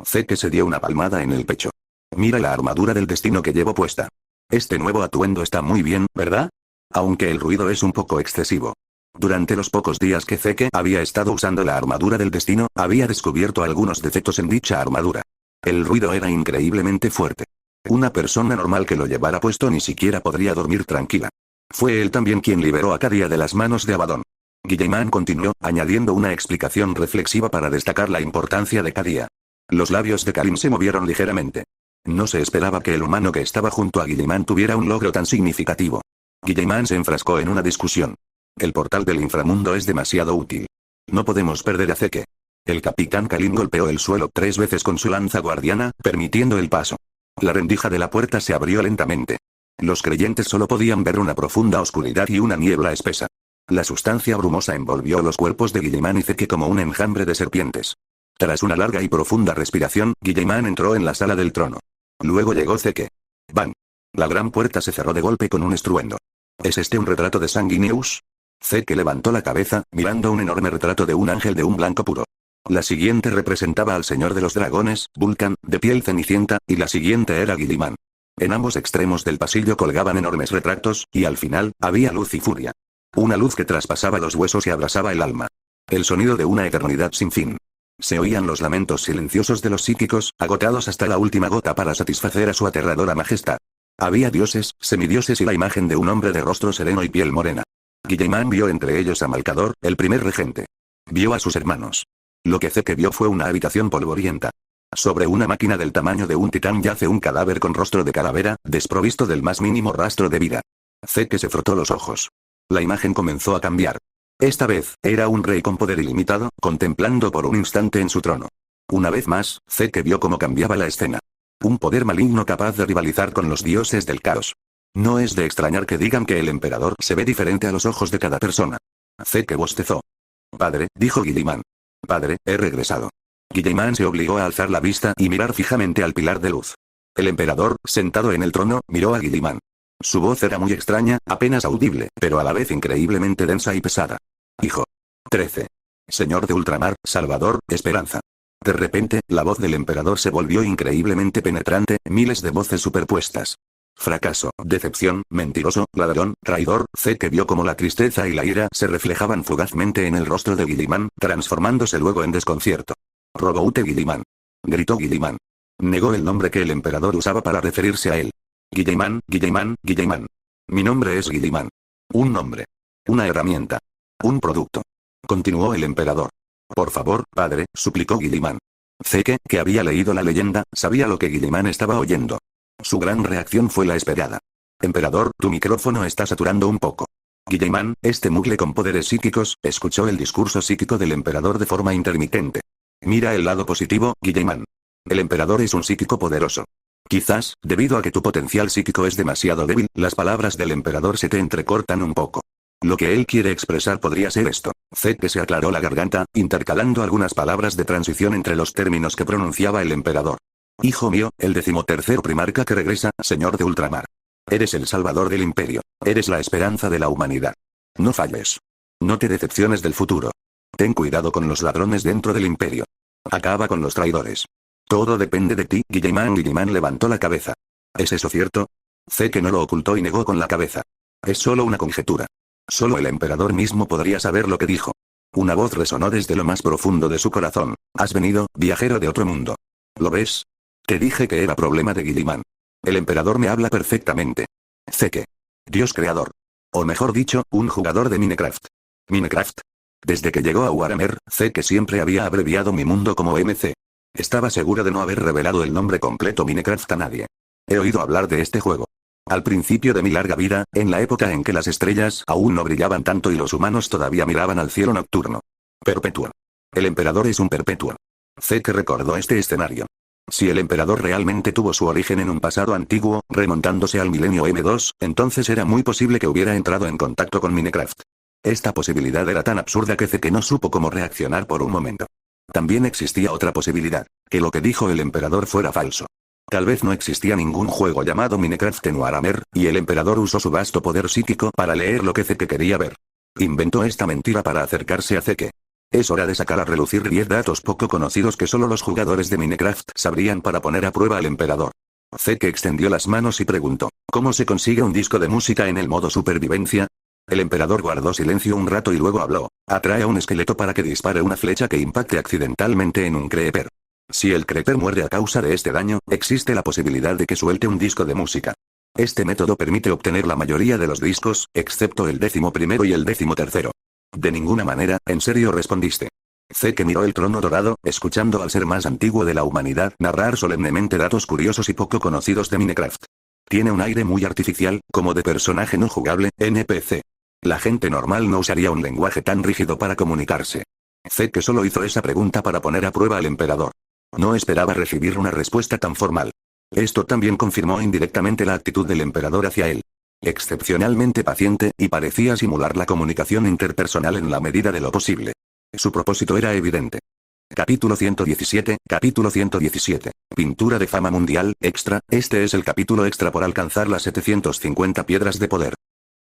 Zeke se dio una palmada en el pecho. Mira la armadura del destino que llevo puesta. Este nuevo atuendo está muy bien, ¿verdad? Aunque el ruido es un poco excesivo. Durante los pocos días que Zeke había estado usando la armadura del destino, había descubierto algunos defectos en dicha armadura. El ruido era increíblemente fuerte. Una persona normal que lo llevara puesto ni siquiera podría dormir tranquila. Fue él también quien liberó a Cadia de las manos de Abaddon. Guillemán continuó, añadiendo una explicación reflexiva para destacar la importancia de Cadia. Los labios de Kalim se movieron ligeramente. No se esperaba que el humano que estaba junto a Guillemán tuviera un logro tan significativo. Guillemán se enfrascó en una discusión. El portal del inframundo es demasiado útil. No podemos perder a Zeke. El capitán Kalim golpeó el suelo 3 veces con su lanza guardiana, permitiendo el paso. La rendija de la puerta se abrió lentamente. Los creyentes solo podían ver una profunda oscuridad y una niebla espesa. La sustancia brumosa envolvió los cuerpos de Guillemán y Zeke como un enjambre de serpientes. Tras una larga y profunda respiración, Guillemán entró en la sala del trono. Luego llegó Zeke. ¡Bang! La gran puerta se cerró de golpe con un estruendo. ¿Es este un retrato de Sanguinius? Zeke levantó la cabeza, mirando un enorme retrato de un ángel de un blanco puro. La siguiente representaba al señor de los dragones, Vulcan, de piel cenicienta, y la siguiente era Guilliman. En ambos extremos del pasillo colgaban enormes retratos, y al final, había luz y furia. Una luz que traspasaba los huesos y abrasaba el alma. El sonido de una eternidad sin fin. Se oían los lamentos silenciosos de los psíquicos, agotados hasta la última gota para satisfacer a su aterradora majestad. Había dioses, semidioses y la imagen de un hombre de rostro sereno y piel morena. Guillemán vio entre ellos a Malcador, el primer regente. Vio a sus hermanos. Lo que Zeke vio fue una habitación polvorienta. Sobre una máquina del tamaño de un titán yace un cadáver con rostro de calavera, desprovisto del más mínimo rastro de vida. Zeke se frotó los ojos. La imagen comenzó a cambiar. Esta vez, era un rey con poder ilimitado, contemplando por un instante en su trono. Una vez más, Zeke vio cómo cambiaba la escena. Un poder maligno capaz de rivalizar con los dioses del caos. No es de extrañar que digan que el emperador se ve diferente a los ojos de cada persona. Zeke bostezó. Padre, dijo Guilliman. Padre, he regresado. Guillemán se obligó a alzar la vista y mirar fijamente al pilar de luz. El emperador, sentado en el trono, miró a Guilliman. Su voz era muy extraña, apenas audible, pero a la vez increíblemente densa y pesada. Hijo. 13. Señor de ultramar, Salvador, Esperanza. De repente, la voz del emperador se volvió increíblemente penetrante, miles de voces superpuestas. Fracaso, decepción, mentiroso, ladrón, traidor. Zeke vio como la tristeza y la ira se reflejaban fugazmente en el rostro de Guilliman, transformándose luego en desconcierto. Roboute Guilliman. Gritó Guilliman. Negó el nombre que el emperador usaba para referirse a él. Guilliman, Guilliman, Guilliman. Mi nombre es Guilliman. Un nombre. Una herramienta. Un producto. Continuó el emperador. Por favor, padre, suplicó Guilliman. Zeke, que había leído la leyenda, sabía lo que Guilliman estaba oyendo. Su gran reacción fue la esperada. Emperador, tu micrófono está saturando un poco. Guilliman, este mugle con poderes psíquicos, escuchó el discurso psíquico del emperador de forma intermitente. Mira el lado positivo, Guilliman. El emperador es un psíquico poderoso. Quizás, debido a que tu potencial psíquico es demasiado débil, las palabras del emperador se te entrecortan un poco. Lo que él quiere expresar podría ser esto. Zeke se aclaró la garganta, intercalando algunas palabras de transición entre los términos que pronunciaba el emperador. Hijo mío, el 13º primarca que regresa, señor de ultramar. Eres el salvador del imperio. Eres la esperanza de la humanidad. No falles. No te decepciones del futuro. Ten cuidado con los ladrones dentro del imperio. Acaba con los traidores. Todo depende de ti. Guilliman levantó la cabeza. ¿Es eso cierto? Zeke no lo ocultó y negó con la cabeza. Es solo una conjetura. Solo el emperador mismo podría saber lo que dijo. Una voz resonó desde lo más profundo de su corazón. Has venido, viajero de otro mundo. ¿Lo ves? Te dije que era problema de Guilliman. El emperador me habla perfectamente. Zeke. Dios creador. O mejor dicho, un jugador de Minecraft. Minecraft. Desde que llegó a Warhammer, Zeke siempre había abreviado mi mundo como MC. Estaba seguro de no haber revelado el nombre completo Minecraft a nadie. He oído hablar de este juego. Al principio de mi larga vida, en la época en que las estrellas aún no brillaban tanto y los humanos todavía miraban al cielo nocturno. Perpetuo. El emperador es un perpetuo. Zeke recordó este escenario. Si el emperador realmente tuvo su origen en un pasado antiguo, remontándose al milenio M2, entonces era muy posible que hubiera entrado en contacto con Minecraft. Esta posibilidad era tan absurda que Zeke no supo cómo reaccionar por un momento. También existía otra posibilidad, que lo que dijo el emperador fuera falso. Tal vez no existía ningún juego llamado Minecraft en Warhammer, y el emperador usó su vasto poder psíquico para leer lo que Zeke quería ver. Inventó esta mentira para acercarse a Zeke. Es hora de sacar a relucir 10 datos poco conocidos que solo los jugadores de Minecraft sabrían para poner a prueba al emperador. Zeke extendió las manos y preguntó, ¿cómo se consigue un disco de música en el modo supervivencia? El emperador guardó silencio un rato y luego habló, atrae a un esqueleto para que dispare una flecha que impacte accidentalmente en un creeper. Si el creeper muere a causa de este daño, existe la posibilidad de que suelte un disco de música. Este método permite obtener la mayoría de los discos, excepto el 11º y el 13º. De ninguna manera, en serio respondiste. Zeke miró el trono dorado, escuchando al ser más antiguo de la humanidad narrar solemnemente datos curiosos y poco conocidos de Minecraft. Tiene un aire muy artificial, como de personaje no jugable, NPC. La gente normal no usaría un lenguaje tan rígido para comunicarse. Zeke solo hizo esa pregunta para poner a prueba al emperador. No esperaba recibir una respuesta tan formal. Esto también confirmó indirectamente la actitud del emperador hacia él. Excepcionalmente paciente, y parecía simular la comunicación interpersonal en la medida de lo posible. Su propósito era evidente. Capítulo 117, capítulo 117. Pintura de fama mundial, extra, este es el capítulo extra por alcanzar las 750 piedras de poder.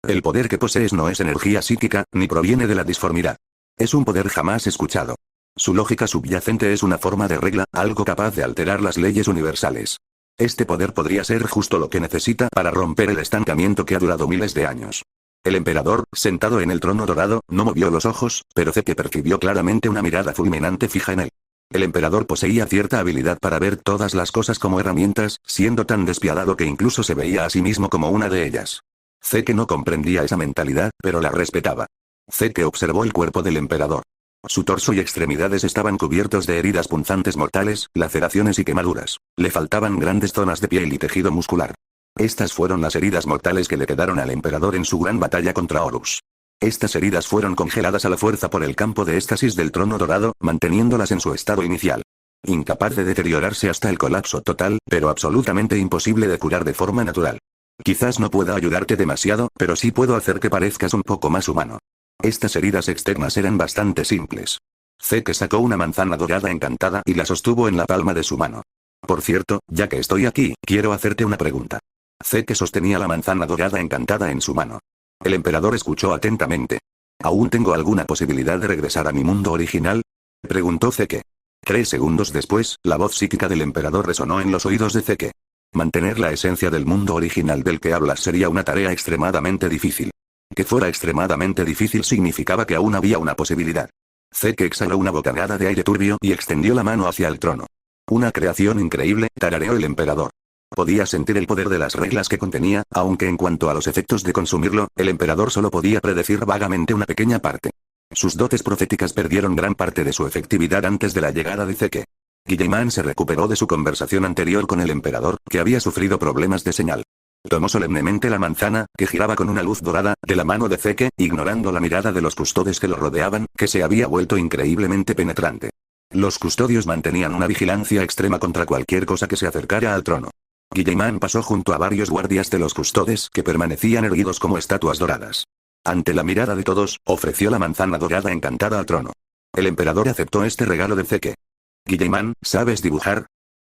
El poder que posees no es energía psíquica, ni proviene de la disformidad. Es un poder jamás escuchado. Su lógica subyacente es una forma de regla, algo capaz de alterar las leyes universales. Este poder podría ser justo lo que necesita para romper el estancamiento que ha durado miles de años. El emperador, sentado en el trono dorado, no movió los ojos, pero Zeke percibió claramente una mirada fulminante fija en él. El emperador poseía cierta habilidad para ver todas las cosas como herramientas, siendo tan despiadado que incluso se veía a sí mismo como una de ellas. Zeke no comprendía esa mentalidad, pero la respetaba. Zeke observó el cuerpo del emperador. Su torso y extremidades estaban cubiertos de heridas punzantes mortales, laceraciones y quemaduras. Le faltaban grandes zonas de piel y tejido muscular. Estas fueron las heridas mortales que le quedaron al emperador en su gran batalla contra Horus. Estas heridas fueron congeladas a la fuerza por el campo de éxtasis del trono dorado, manteniéndolas en su estado inicial. Incapaz de deteriorarse hasta el colapso total, pero absolutamente imposible de curar de forma natural. Quizás no pueda ayudarte demasiado, pero sí puedo hacer que parezcas un poco más humano. Estas heridas externas eran bastante simples. Zeke sacó una manzana dorada encantada y la sostuvo en la palma de su mano. Por cierto, ya que estoy aquí, quiero hacerte una pregunta. Zeke sostenía la manzana dorada encantada en su mano. El emperador escuchó atentamente. ¿Aún tengo alguna posibilidad de regresar a mi mundo original? Preguntó Zeke. 3 segundos después, la voz psíquica del emperador resonó en los oídos de Zeke. Mantener la esencia del mundo original del que hablas sería una tarea extremadamente difícil. Que fuera extremadamente difícil significaba que aún había una posibilidad. Zeke exhaló una bocanada de aire turbio y extendió la mano hacia el trono. Una creación increíble, tarareó el emperador. Podía sentir el poder de las reglas que contenía, aunque en cuanto a los efectos de consumirlo, el emperador solo podía predecir vagamente una pequeña parte. Sus dotes proféticas perdieron gran parte de su efectividad antes de la llegada de Zeke. Guilliman se recuperó de su conversación anterior con el emperador, que había sufrido problemas de señal. Tomó solemnemente la manzana, que giraba con una luz dorada, de la mano de Zeke, ignorando la mirada de los custodes que lo rodeaban, que se había vuelto increíblemente penetrante. Los custodios mantenían una vigilancia extrema contra cualquier cosa que se acercara al trono. Guilliman pasó junto a varios guardias de los custodes que permanecían erguidos como estatuas doradas. Ante la mirada de todos, ofreció la manzana dorada encantada al trono. El emperador aceptó este regalo de Zeke. Guilliman, ¿sabes dibujar?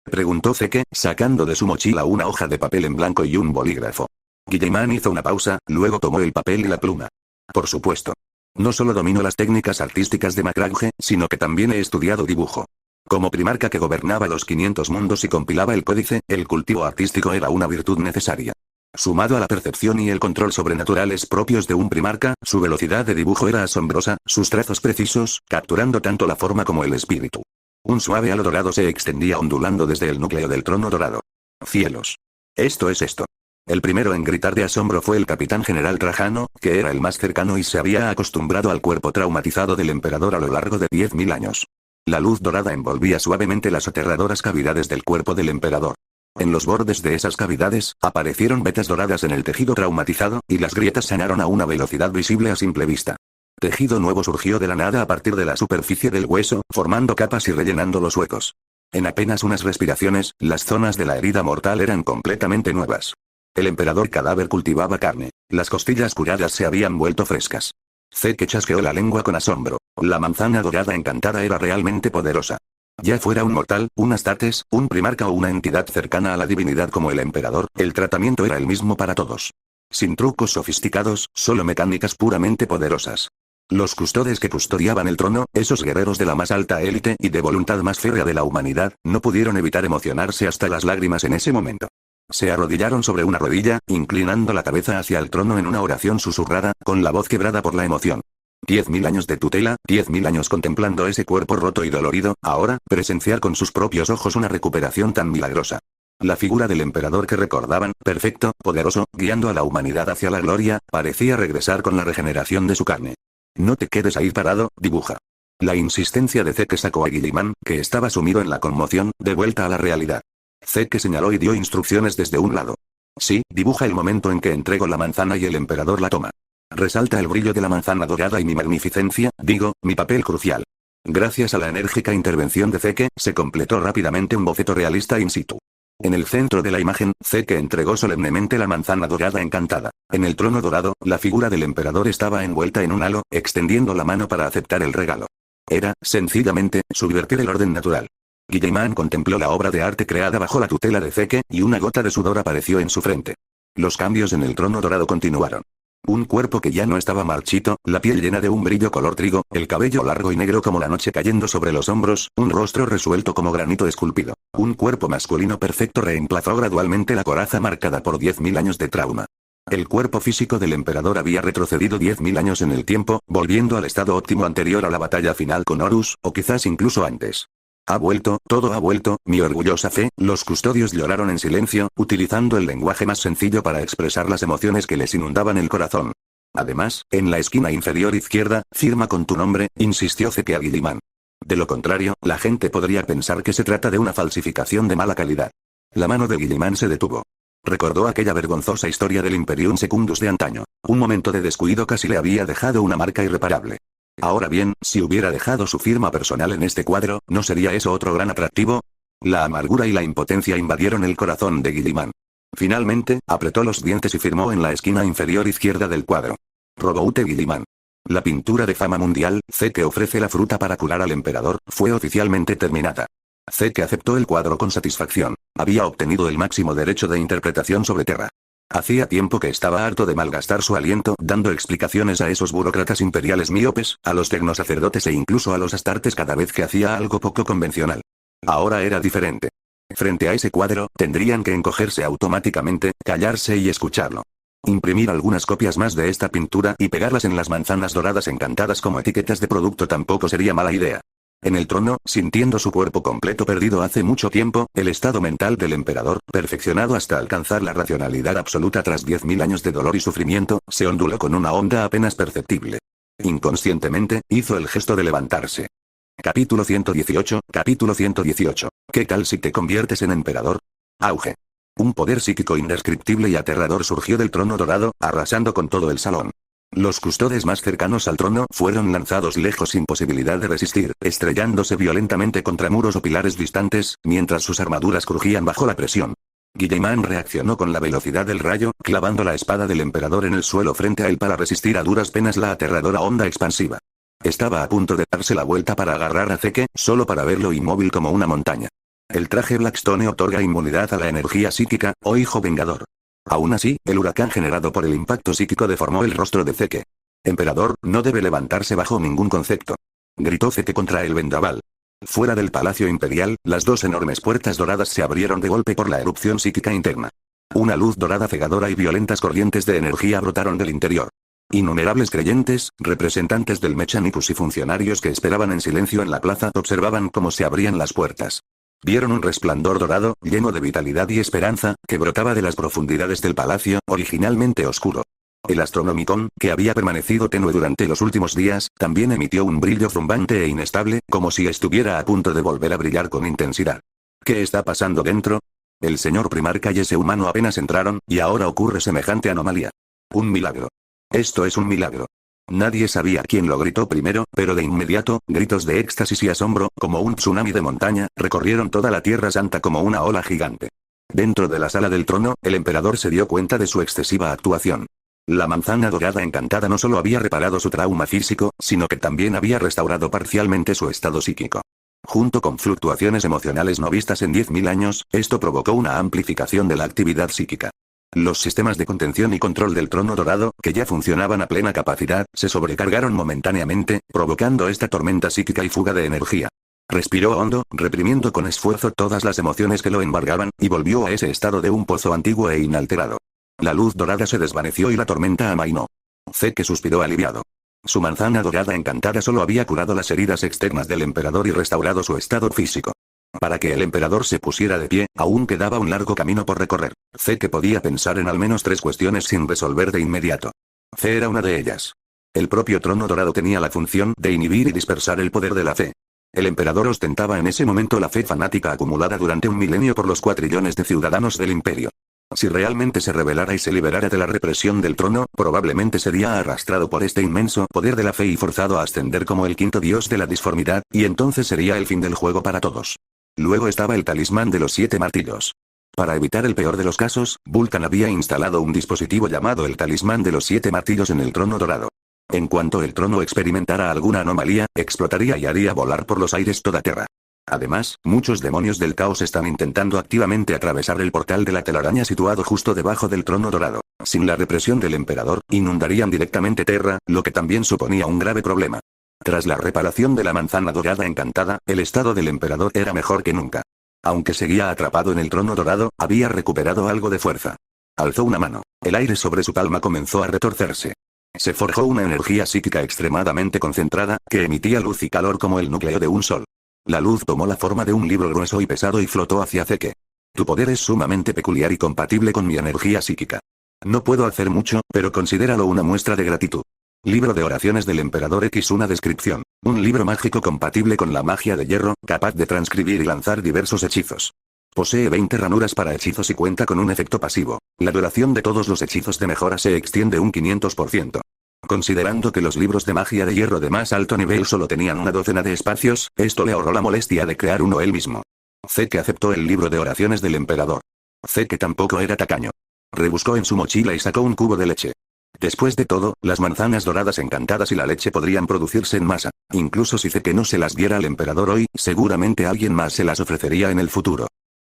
Preguntó Zeke, sacando de su mochila una hoja de papel en blanco y un bolígrafo. Guilliman hizo una pausa, luego tomó el papel y la pluma. Por supuesto. No solo domino las técnicas artísticas de Macragge, sino que también he estudiado dibujo. Como primarca que gobernaba los 500 mundos y compilaba el códice, el cultivo artístico era una virtud necesaria. Sumado a la percepción y el control sobrenaturales propios de un primarca, su velocidad de dibujo era asombrosa, sus trazos precisos, capturando tanto la forma como el espíritu. Un suave halo dorado se extendía ondulando desde el núcleo del trono dorado. ¡Cielos! Esto es esto. El primero en gritar de asombro fue el capitán general Trajano, que era el más cercano y se había acostumbrado al cuerpo traumatizado del emperador a lo largo de 10.000 años. La luz dorada envolvía suavemente las aterradoras cavidades del cuerpo del emperador. En los bordes de esas cavidades, aparecieron vetas doradas en el tejido traumatizado, y las grietas sanaron a una velocidad visible a simple vista. Tejido nuevo surgió de la nada a partir de la superficie del hueso, formando capas y rellenando los huecos. En apenas unas respiraciones, las zonas de la herida mortal eran completamente nuevas. El emperador cadáver cultivaba carne. Las costillas curadas se habían vuelto frescas. Zeke chasqueó la lengua con asombro. La manzana dorada encantada era realmente poderosa. Ya fuera un mortal, un Astates, un primarca o una entidad cercana a la divinidad como el emperador, el tratamiento era el mismo para todos. Sin trucos sofisticados, solo mecánicas puramente poderosas. Los custodes que custodiaban el trono, esos guerreros de la más alta élite y de voluntad más férrea de la humanidad, no pudieron evitar emocionarse hasta las lágrimas en ese momento. Se arrodillaron sobre una rodilla, inclinando la cabeza hacia el trono en una oración susurrada, con la voz quebrada por la emoción. 10.000 años de tutela, 10.000 años contemplando ese cuerpo roto y dolorido, ahora, presenciar con sus propios ojos una recuperación tan milagrosa. La figura del emperador que recordaban, perfecto, poderoso, guiando a la humanidad hacia la gloria, parecía regresar con la regeneración de su carne. No te quedes ahí parado, dibuja. La insistencia de Zeke sacó a Guilliman, que estaba sumido en la conmoción, de vuelta a la realidad. Zeke señaló y dio instrucciones desde un lado. Sí, dibuja el momento en que entrego la manzana y el emperador la toma. Resalta el brillo de la manzana dorada y mi magnificencia, digo, mi papel crucial. Gracias a la enérgica intervención de Zeke, se completó rápidamente un boceto realista in situ. En el centro de la imagen, Zeke entregó solemnemente la manzana dorada encantada. En el trono dorado, la figura del emperador estaba envuelta en un halo, extendiendo la mano para aceptar el regalo. Era, sencillamente, subvertir el orden natural. Guilliman contempló la obra de arte creada bajo la tutela de Zeke, y una gota de sudor apareció en su frente. Los cambios en el trono dorado continuaron. Un cuerpo que ya no estaba marchito, la piel llena de un brillo color trigo, el cabello largo y negro como la noche cayendo sobre los hombros, un rostro resuelto como granito esculpido. Un cuerpo masculino perfecto reemplazó gradualmente la coraza marcada por 10.000 años de trauma. El cuerpo físico del emperador había retrocedido 10.000 años en el tiempo, volviendo al estado óptimo anterior a la batalla final con Horus, o quizás incluso antes. Ha vuelto, todo ha vuelto, mi orgullosa fe. Los custodios lloraron en silencio, utilizando el lenguaje más sencillo para expresar las emociones que les inundaban el corazón. Además, en la esquina inferior izquierda, firma con tu nombre, insistió Zeke a Guilliman. De lo contrario, la gente podría pensar que se trata de una falsificación de mala calidad. La mano de Guilliman se detuvo. Recordó aquella vergonzosa historia del Imperium Secundus de antaño. Un momento de descuido casi le había dejado una marca irreparable. Ahora bien, si hubiera dejado su firma personal en este cuadro, ¿no sería eso otro gran atractivo? La amargura y la impotencia invadieron el corazón de Guilliman. Finalmente, apretó los dientes y firmó en la esquina inferior izquierda del cuadro. Roboute Guilliman. La pintura de fama mundial, Zeke ofrece la fruta para curar al emperador, fue oficialmente terminada. Zeke aceptó el cuadro con satisfacción. Había obtenido el máximo derecho de interpretación sobre Terra. Hacía tiempo que estaba harto de malgastar su aliento, dando explicaciones a esos burócratas imperiales míopes, a los tecnosacerdotes e incluso a los astartes cada vez que hacía algo poco convencional. Ahora era diferente. Frente a ese cuadro, tendrían que encogerse automáticamente, callarse y escucharlo. Imprimir algunas copias más de esta pintura y pegarlas en las manzanas doradas encantadas como etiquetas de producto tampoco sería mala idea. En el trono, sintiendo su cuerpo completo perdido hace mucho tiempo, el estado mental del emperador, perfeccionado hasta alcanzar la racionalidad absoluta tras 10.000 años de dolor y sufrimiento, se onduló con una onda apenas perceptible. Inconscientemente, hizo el gesto de levantarse. Capítulo 118, capítulo 118. ¿Qué tal si te conviertes en emperador? Auge. Un poder psíquico indescriptible y aterrador surgió del trono dorado, arrasando con todo el salón. Los custodes más cercanos al trono fueron lanzados lejos sin posibilidad de resistir, estrellándose violentamente contra muros o pilares distantes, mientras sus armaduras crujían bajo la presión. Guilliman reaccionó con la velocidad del rayo, clavando la espada del emperador en el suelo frente a él para resistir a duras penas la aterradora onda expansiva. Estaba a punto de darse la vuelta para agarrar a Zeke, solo para verlo inmóvil como una montaña. El traje Blackstone otorga inmunidad a la energía psíquica, oh hijo vengador. Aún así, el huracán generado por el impacto psíquico deformó el rostro de Zeke. Emperador, no debe levantarse bajo ningún concepto. Gritó Zeke contra el vendaval. Fuera del palacio imperial, las dos enormes puertas doradas se abrieron de golpe por la erupción psíquica interna. Una luz dorada cegadora y violentas corrientes de energía brotaron del interior. Innumerables creyentes, representantes del Mechanicus y funcionarios que esperaban en silencio en la plaza observaban cómo se abrían las puertas. Vieron un resplandor dorado, lleno de vitalidad y esperanza, que brotaba de las profundidades del palacio, originalmente oscuro. El Astronomicon, que había permanecido tenue durante los últimos días, también emitió un brillo zumbante e inestable, como si estuviera a punto de volver a brillar con intensidad. ¿Qué está pasando dentro? El señor primarca y ese humano apenas entraron, y ahora ocurre semejante anomalía. Un milagro. Esto es un milagro. Nadie sabía quién lo gritó primero, pero de inmediato, gritos de éxtasis y asombro, como un tsunami de montaña, recorrieron toda la Tierra Santa como una ola gigante. Dentro de la sala del trono, el emperador se dio cuenta de su excesiva actuación. La manzana dorada encantada no solo había reparado su trauma físico, sino que también había restaurado parcialmente su estado psíquico. Junto con fluctuaciones emocionales no vistas en 10.000 años, esto provocó una amplificación de la actividad psíquica. Los sistemas de contención y control del trono dorado, que ya funcionaban a plena capacidad, se sobrecargaron momentáneamente, provocando esta tormenta psíquica y fuga de energía. Respiró hondo, reprimiendo con esfuerzo todas las emociones que lo embargaban, y volvió a ese estado de un pozo antiguo e inalterado. La luz dorada se desvaneció y la tormenta amainó. Zeke suspiró aliviado. Su manzana dorada encantada solo había curado las heridas externas del emperador y restaurado su estado físico. Para que el emperador se pusiera de pie, aún quedaba un largo camino por recorrer. Zeke podía pensar en al menos 3 cuestiones sin resolver de inmediato. Fe era una de ellas. El propio trono dorado tenía la función de inhibir y dispersar el poder de la fe. El emperador ostentaba en ese momento la fe fanática acumulada durante un milenio por los 4 trillones de ciudadanos del imperio. Si realmente se rebelara y se liberara de la represión del trono, probablemente sería arrastrado por este inmenso poder de la fe y forzado a ascender como el quinto dios de la disformidad, y entonces sería el fin del juego para todos. Luego estaba el talismán de los 7 martillos. Para evitar el peor de los casos, Vulcan había instalado un dispositivo llamado el talismán de los 7 martillos en el trono dorado. En cuanto el trono experimentara alguna anomalía, explotaría y haría volar por los aires toda Terra. Además, muchos demonios del caos están intentando activamente atravesar el portal de la telaraña situado justo debajo del trono dorado. Sin la represión del emperador, inundarían directamente Terra, lo que también suponía un grave problema. Tras la reparación de la manzana dorada encantada, el estado del emperador era mejor que nunca. Aunque seguía atrapado en el trono dorado, había recuperado algo de fuerza. Alzó una mano. El aire sobre su palma comenzó a retorcerse. Se forjó una energía psíquica extremadamente concentrada, que emitía luz y calor como el núcleo de un sol. La luz tomó la forma de un libro grueso y pesado y flotó hacia Zeke. Tu poder es sumamente peculiar y compatible con mi energía psíquica. No puedo hacer mucho, pero considéralo una muestra de gratitud. Libro de oraciones del emperador X. Una descripción. Un libro mágico compatible con la magia de hierro, capaz de transcribir y lanzar diversos hechizos. Posee 20 ranuras para hechizos y cuenta con un efecto pasivo. La duración de todos los hechizos de mejora se extiende un 500%. Considerando que los libros de magia de hierro de más alto nivel solo tenían una docena de espacios, esto le ahorró la molestia de crear uno él mismo. Zeke aceptó el libro de oraciones del emperador. Zeke tampoco era tacaño. Rebuscó en su mochila y sacó un cubo de leche. Después de todo, las manzanas doradas encantadas y la leche podrían producirse en masa. Incluso si Zeke no se las diera al emperador hoy, seguramente alguien más se las ofrecería en el futuro.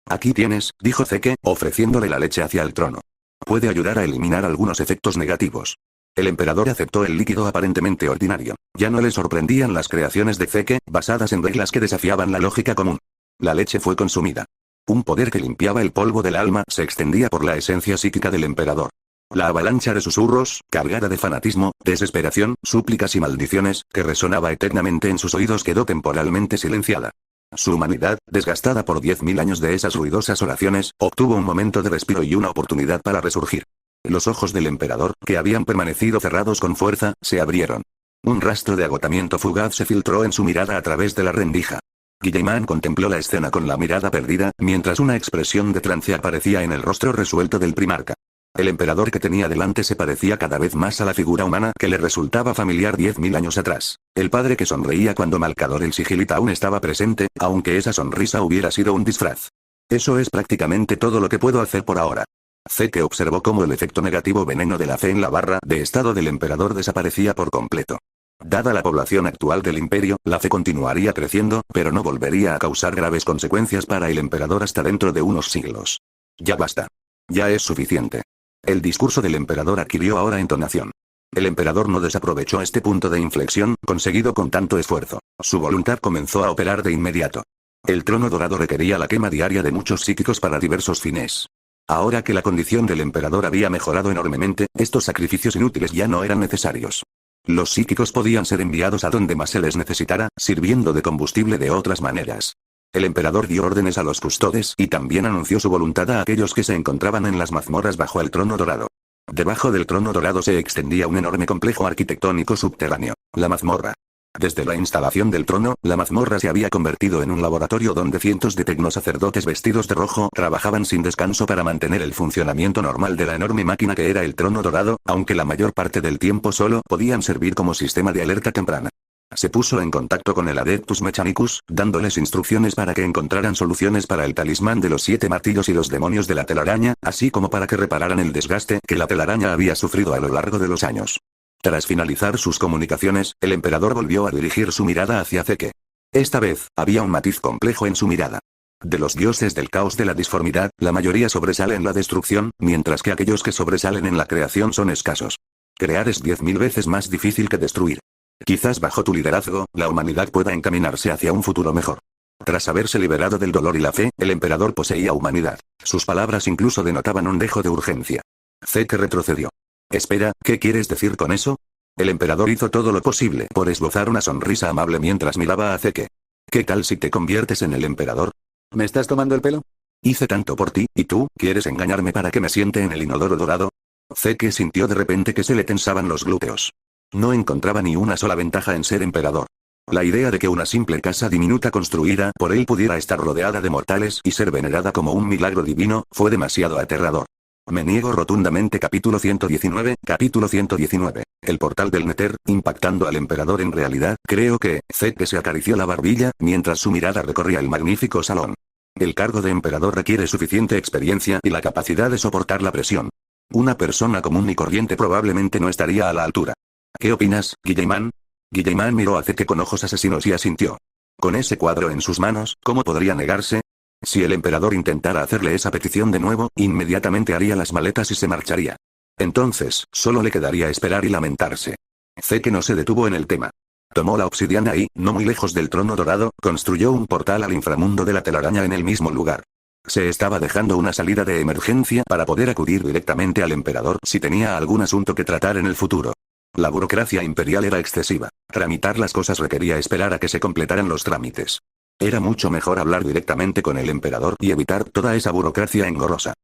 Aquí tienes, dijo Zeke, ofreciéndole la leche hacia el trono. Puede ayudar a eliminar algunos efectos negativos. El emperador aceptó el líquido aparentemente ordinario. Ya no le sorprendían las creaciones de Zeke, basadas en reglas que desafiaban la lógica común. La leche fue consumida. Un poder que limpiaba el polvo del alma se extendía por la esencia psíquica del emperador. La avalancha de susurros, cargada de fanatismo, desesperación, súplicas y maldiciones, que resonaba eternamente en sus oídos quedó temporalmente silenciada. Su humanidad, desgastada por 10.000 años de esas ruidosas oraciones, obtuvo un momento de respiro y una oportunidad para resurgir. Los ojos del emperador, que habían permanecido cerrados con fuerza, se abrieron. Un rastro de agotamiento fugaz se filtró en su mirada a través de la rendija. Guillemán contempló la escena con la mirada perdida, mientras una expresión de trance aparecía en el rostro resuelto del primarca. El emperador que tenía delante se parecía cada vez más a la figura humana que le resultaba familiar 10.000 años atrás. El padre que sonreía cuando Malcador el Sigilita aún estaba presente, aunque esa sonrisa hubiera sido un disfraz. Eso es prácticamente todo lo que puedo hacer por ahora. Zeke observó cómo el efecto negativo veneno de la fe en la barra de estado del emperador desaparecía por completo. Dada la población actual del imperio, la fe continuaría creciendo, pero no volvería a causar graves consecuencias para el emperador hasta dentro de unos siglos. Ya basta. Ya es suficiente. El discurso del emperador adquirió ahora entonación. El emperador no desaprovechó este punto de inflexión, conseguido con tanto esfuerzo. Su voluntad comenzó a operar de inmediato. El trono dorado requería la quema diaria de muchos psíquicos para diversos fines. Ahora que la condición del emperador había mejorado enormemente, estos sacrificios inútiles ya no eran necesarios. Los psíquicos podían ser enviados a donde más se les necesitara, sirviendo de combustible de otras maneras. El emperador dio órdenes a los custodes y también anunció su voluntad a aquellos que se encontraban en las mazmorras bajo el trono dorado. Debajo del trono dorado se extendía un enorme complejo arquitectónico subterráneo, la mazmorra. Desde la instalación del trono, la mazmorra se había convertido en un laboratorio donde cientos de tecnosacerdotes vestidos de rojo trabajaban sin descanso para mantener el funcionamiento normal de la enorme máquina que era el trono dorado, aunque la mayor parte del tiempo solo podían servir como sistema de alerta temprana. Se puso en contacto con el Adeptus Mechanicus, dándoles instrucciones para que encontraran soluciones para el talismán de los 7 martillos y los demonios de la telaraña, así como para que repararan el desgaste que la telaraña había sufrido a lo largo de los años. Tras finalizar sus comunicaciones, el emperador volvió a dirigir su mirada hacia Zeke. Esta vez, había un matiz complejo en su mirada. De los dioses del caos de la disformidad, la mayoría sobresale en la destrucción, mientras que aquellos que sobresalen en la creación son escasos. Crear es 10.000 veces más difícil que destruir. Quizás bajo tu liderazgo, la humanidad pueda encaminarse hacia un futuro mejor. Tras haberse liberado del dolor y la fe, el emperador poseía humanidad. Sus palabras incluso denotaban un dejo de urgencia. Zeke retrocedió. Espera, ¿qué quieres decir con eso? El emperador hizo todo lo posible por esbozar una sonrisa amable mientras miraba a Zeke. ¿Qué tal si te conviertes en el emperador? ¿Me estás tomando el pelo? Hice tanto por ti, ¿y tú, quieres engañarme para que me siente en el inodoro dorado? Zeke sintió de repente que se le tensaban los glúteos. No encontraba ni una sola ventaja en ser emperador. La idea de que una simple casa diminuta construida por él pudiera estar rodeada de mortales y ser venerada como un milagro divino, fue demasiado aterrador. Me niego rotundamente. Capítulo 119. Capítulo 119. El portal del Nether, impactando al emperador. En realidad, creo que, Zeke se acarició la barbilla, mientras su mirada recorría el magnífico salón. El cargo de emperador requiere suficiente experiencia y la capacidad de soportar la presión. Una persona común y corriente probablemente no estaría a la altura. ¿Qué opinas, Guillemán? Guillemán miró a Zeke con ojos asesinos y asintió. Con ese cuadro en sus manos, ¿cómo podría negarse? Si el emperador intentara hacerle esa petición de nuevo, inmediatamente haría las maletas y se marcharía. Entonces, solo le quedaría esperar y lamentarse. Zeke no se detuvo en el tema. Tomó la obsidiana y, no muy lejos del trono dorado, construyó un portal al inframundo de la telaraña en el mismo lugar. Se estaba dejando una salida de emergencia para poder acudir directamente al emperador si tenía algún asunto que tratar en el futuro. La burocracia imperial era excesiva. Tramitar las cosas requería esperar a que se completaran los trámites. Era mucho mejor hablar directamente con el emperador y evitar toda esa burocracia engorrosa.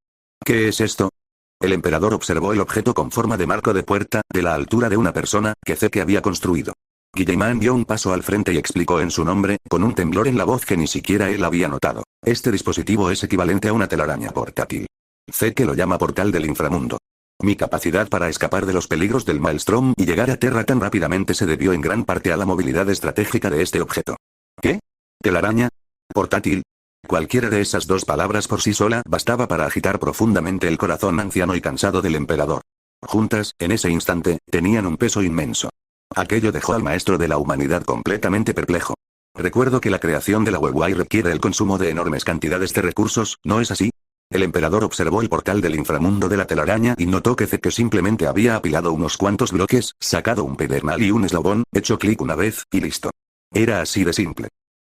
¿Qué es esto? El emperador observó el objeto con forma de marco de puerta, de la altura de una persona, que Zeke había construido. Guillemán dio un paso al frente y explicó en su nombre, con un temblor en la voz que ni siquiera él había notado. Este dispositivo es equivalente a una telaraña portátil. Zeke lo llama portal del inframundo. Mi capacidad para escapar de los peligros del Maelstrom y llegar a Terra tan rápidamente se debió en gran parte a la movilidad estratégica de este objeto. ¿Qué? ¿Telaraña? ¿Portátil? Cualquiera de esas dos palabras por sí sola bastaba para agitar profundamente el corazón anciano y cansado del emperador. Juntas, en ese instante, tenían un peso inmenso. Aquello dejó al maestro de la humanidad completamente perplejo. Recuerdo que la creación de la Wewai requiere el consumo de enormes cantidades de recursos, ¿no es así? El emperador observó el portal del inframundo de la telaraña y notó que Zeke simplemente había apilado unos cuantos bloques, sacado un pedernal y un eslabón, hecho clic una vez, y listo. Era así de simple.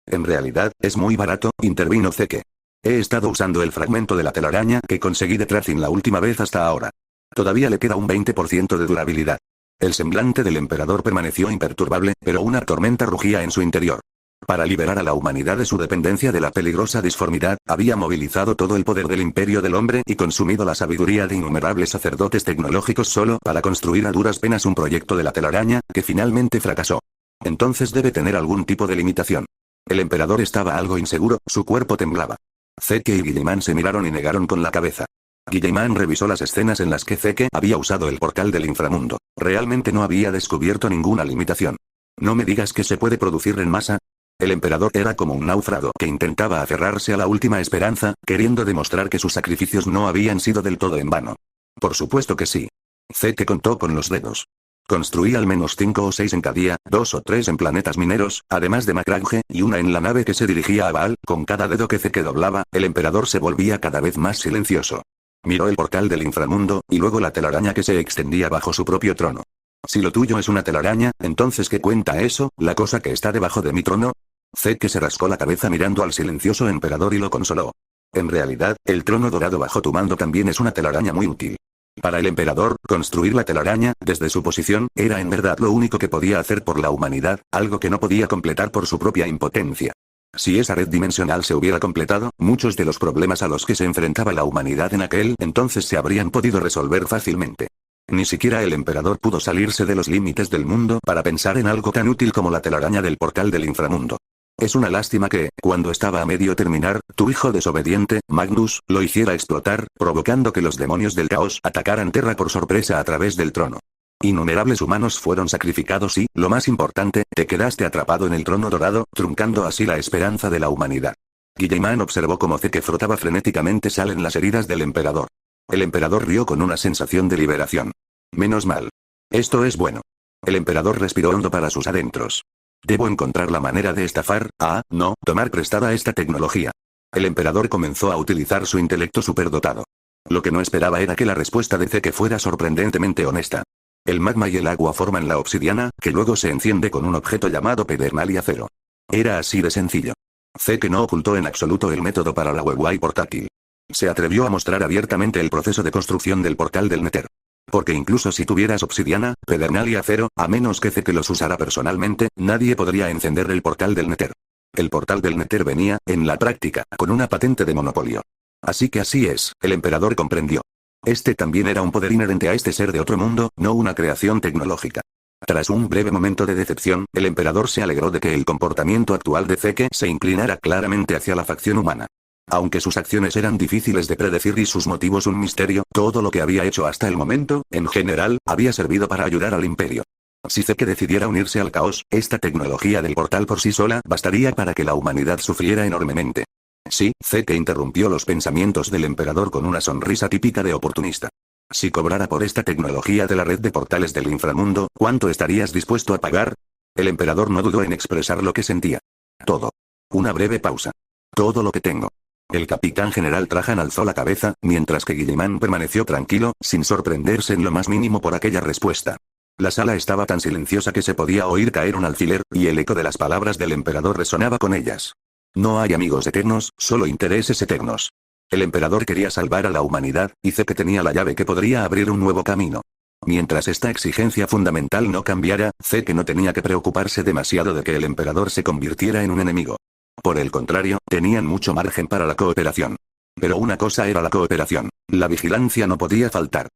En realidad, es muy barato, intervino Zeke. He estado usando el fragmento de la telaraña que conseguí de Trazin la última vez hasta ahora. Todavía le queda un 20% de durabilidad. El semblante del emperador permaneció imperturbable, pero una tormenta rugía en su interior. Para liberar a la humanidad de su dependencia de la peligrosa disformidad, había movilizado todo el poder del imperio del hombre y consumido la sabiduría de innumerables sacerdotes tecnológicos solo para construir a duras penas un proyecto de la telaraña, que finalmente fracasó. Entonces debe tener algún tipo de limitación. El emperador estaba algo inseguro, su cuerpo temblaba. Zeke y Guillemán se miraron y negaron con la cabeza. Guillemán revisó las escenas en las que Zeke había usado el portal del inframundo. Realmente no había descubierto ninguna limitación. ¿No me digas que se puede producir en masa? El emperador era como un náufrago que intentaba aferrarse a la última esperanza, queriendo demostrar que sus sacrificios no habían sido del todo en vano. Por supuesto que sí. Zeke contó con los dedos. Construí al menos 5 o 6 en Cadia, 2 o 3 en planetas mineros, además de Macragge, y una en la nave que se dirigía a Baal. Con cada dedo que Zeke doblaba, el emperador se volvía cada vez más silencioso. Miró el portal del inframundo, y luego la telaraña que se extendía bajo su propio trono. Si lo tuyo es una telaraña, entonces ¿qué cuenta eso, la cosa que está debajo de mi trono? Zeke se rascó la cabeza mirando al silencioso emperador y lo consoló. En realidad, el trono dorado bajo tu mando también es una telaraña muy útil. Para el emperador, construir la telaraña, desde su posición, era en verdad lo único que podía hacer por la humanidad, algo que no podía completar por su propia impotencia. Si esa red dimensional se hubiera completado, muchos de los problemas a los que se enfrentaba la humanidad en aquel entonces se habrían podido resolver fácilmente. Ni siquiera el emperador pudo salirse de los límites del mundo para pensar en algo tan útil como la telaraña del portal del inframundo. Es una lástima que, cuando estaba a medio terminar, tu hijo desobediente, Magnus, lo hiciera explotar, provocando que los demonios del caos atacaran Terra por sorpresa a través del trono. Innumerables humanos fueron sacrificados y, lo más importante, te quedaste atrapado en el trono dorado, truncando así la esperanza de la humanidad. Guilliman observó cómo Zeke frotaba frenéticamente sal en las heridas del emperador. El emperador rió con una sensación de liberación. Menos mal. Esto es bueno. El emperador respiró hondo para sus adentros. Debo encontrar la manera de estafar, no, tomar prestada esta tecnología. El emperador comenzó a utilizar su intelecto superdotado. Lo que no esperaba era que la respuesta de Zeke fuera sorprendentemente honesta. El magma y el agua forman la obsidiana, que luego se enciende con un objeto llamado Pedernal Acero. Era así de sencillo. Zeke no ocultó en absoluto el método para la Webway portátil. Se atrevió a mostrar abiertamente el proceso de construcción del portal del Nether. Porque incluso si tuvieras obsidiana, pedernal y acero, a menos que Zeke los usara personalmente, nadie podría encender el portal del Nether. El portal del Nether venía, en la práctica, con una patente de monopolio. Así que así es, el emperador comprendió. Este también era un poder inherente a este ser de otro mundo, no una creación tecnológica. Tras un breve momento de decepción, el emperador se alegró de que el comportamiento actual de Zeke se inclinara claramente hacia la facción humana. Aunque sus acciones eran difíciles de predecir y sus motivos un misterio, todo lo que había hecho hasta el momento, en general, había servido para ayudar al imperio. Si Zeke decidiera unirse al caos, esta tecnología del portal por sí sola bastaría para que la humanidad sufriera enormemente. Sí, Zeke interrumpió los pensamientos del emperador con una sonrisa típica de oportunista. Si cobrara por esta tecnología de la red de portales del inframundo, ¿cuánto estarías dispuesto a pagar? El emperador no dudó en expresar lo que sentía. Todo. Una breve pausa. Todo lo que tengo. El capitán general Trajan alzó la cabeza, mientras que Guilliman permaneció tranquilo, sin sorprenderse en lo más mínimo por aquella respuesta. La sala estaba tan silenciosa que se podía oír caer un alfiler, y el eco de las palabras del emperador resonaba con ellas. No hay amigos eternos, solo intereses eternos. El emperador quería salvar a la humanidad, y Zeke tenía la llave que podría abrir un nuevo camino. Mientras esta exigencia fundamental no cambiara, Zeke no tenía que preocuparse demasiado de que el emperador se convirtiera en un enemigo. Por el contrario, tenían mucho margen para la cooperación. Pero una cosa era la cooperación. La vigilancia no podía faltar.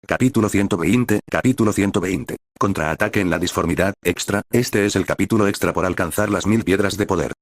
Capítulo 120, capítulo 120. Contraataque en la disformidad, extra, este es el capítulo extra por alcanzar las 1000 piedras de poder.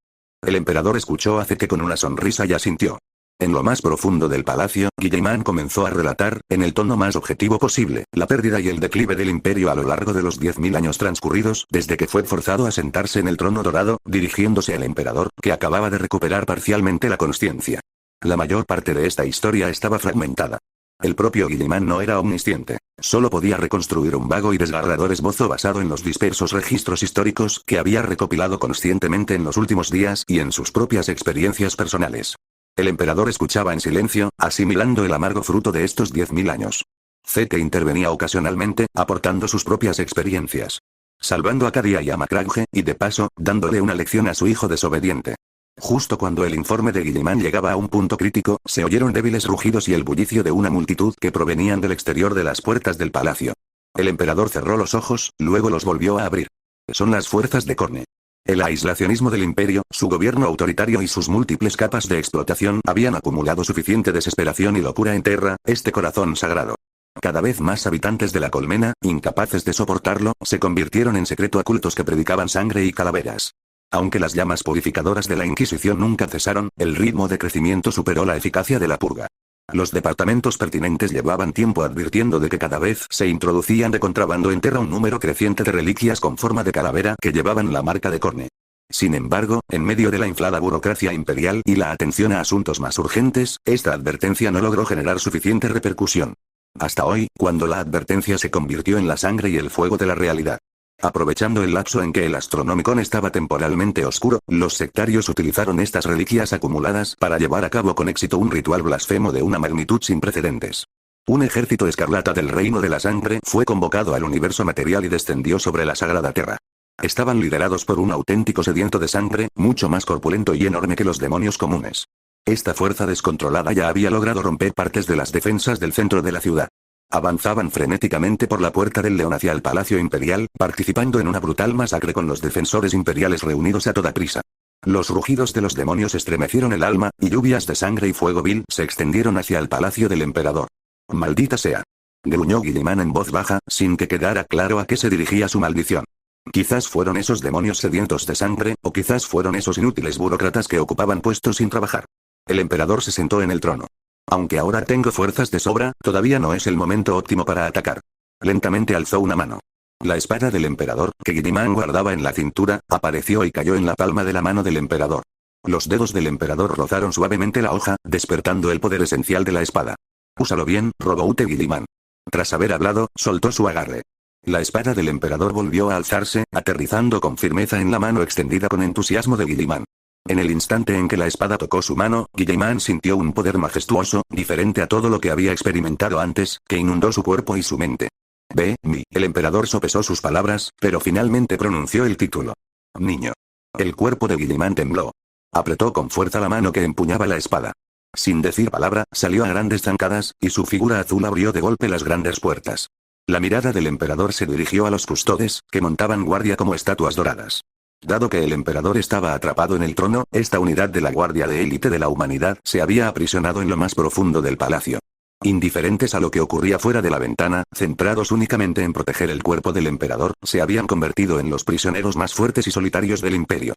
El emperador escuchó a Zeke con una sonrisa y asintió. En lo más profundo del palacio, Guilliman comenzó a relatar, en el tono más objetivo posible, la pérdida y el declive del imperio a lo largo de los 10.000 años transcurridos, desde que fue forzado a sentarse en el trono dorado, dirigiéndose al emperador, que acababa de recuperar parcialmente la consciencia. La mayor parte de esta historia estaba fragmentada. El propio Guilliman no era omnisciente. Solo podía reconstruir un vago y desgarrador esbozo basado en los dispersos registros históricos que había recopilado conscientemente en los últimos días y en sus propias experiencias personales. El emperador escuchaba en silencio, asimilando el amargo fruto de estos 10.000 años. Zeke intervenía ocasionalmente, aportando sus propias experiencias. Salvando a Cadia y a Macragge, y de paso, dándole una lección a su hijo desobediente. Justo cuando el informe de Guilliman llegaba a un punto crítico, se oyeron débiles rugidos y el bullicio de una multitud que provenían del exterior de las puertas del palacio. El emperador cerró los ojos, luego los volvió a abrir. Son las fuerzas de Khorne. El aislacionismo del imperio, su gobierno autoritario y sus múltiples capas de explotación habían acumulado suficiente desesperación y locura en Terra, este corazón sagrado. Cada vez más habitantes de la colmena, incapaces de soportarlo, se convirtieron en secreto a cultos que predicaban sangre y calaveras. Aunque las llamas purificadoras de la Inquisición nunca cesaron, el ritmo de crecimiento superó la eficacia de la purga. Los departamentos pertinentes llevaban tiempo advirtiendo de que cada vez se introducían de contrabando en Terra un número creciente de reliquias con forma de calavera que llevaban la marca de Khorne. Sin embargo, en medio de la inflada burocracia imperial y la atención a asuntos más urgentes, esta advertencia no logró generar suficiente repercusión. Hasta hoy, cuando la advertencia se convirtió en la sangre y el fuego de la realidad. Aprovechando el lapso en que el Astronomicon estaba temporalmente oscuro, los sectarios utilizaron estas reliquias acumuladas para llevar a cabo con éxito un ritual blasfemo de una magnitud sin precedentes. Un ejército escarlata del Reino de la Sangre fue convocado al universo material y descendió sobre la Sagrada Terra. Estaban liderados por un auténtico sediento de sangre, mucho más corpulento y enorme que los demonios comunes. Esta fuerza descontrolada ya había logrado romper partes de las defensas del centro de la ciudad. Avanzaban frenéticamente por la Puerta del León hacia el Palacio Imperial, participando en una brutal masacre con los defensores imperiales reunidos a toda prisa. Los rugidos de los demonios estremecieron el alma, y lluvias de sangre y fuego vil se extendieron hacia el palacio del emperador. «Maldita sea», gruñó Guilliman en voz baja, sin que quedara claro a qué se dirigía su maldición. Quizás fueron esos demonios sedientos de sangre, o quizás fueron esos inútiles burócratas que ocupaban puestos sin trabajar. El emperador se sentó en el trono. Aunque ahora tengo fuerzas de sobra, todavía no es el momento óptimo para atacar. Lentamente alzó una mano. La espada del emperador, que Guilliman guardaba en la cintura, apareció y cayó en la palma de la mano del emperador. Los dedos del emperador rozaron suavemente la hoja, despertando el poder esencial de la espada. «Úsalo bien, Roboute Guilliman». Tras haber hablado, soltó su agarre. La espada del emperador volvió a alzarse, aterrizando con firmeza en la mano extendida con entusiasmo de Guilliman. En el instante en que la espada tocó su mano, Guilliman sintió un poder majestuoso, diferente a todo lo que había experimentado antes, que inundó su cuerpo y su mente. El emperador sopesó sus palabras, pero finalmente pronunció el título. «Niño». El cuerpo de Guilliman tembló. Apretó con fuerza la mano que empuñaba la espada. Sin decir palabra, salió a grandes zancadas, y su figura azul abrió de golpe las grandes puertas. La mirada del emperador se dirigió a los custodes, que montaban guardia como estatuas doradas. Dado que el emperador estaba atrapado en el trono, esta unidad de la guardia de élite de la humanidad se había aprisionado en lo más profundo del palacio. Indiferentes a lo que ocurría fuera de la ventana, centrados únicamente en proteger el cuerpo del emperador, se habían convertido en los prisioneros más fuertes y solitarios del imperio.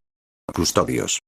«Custodios».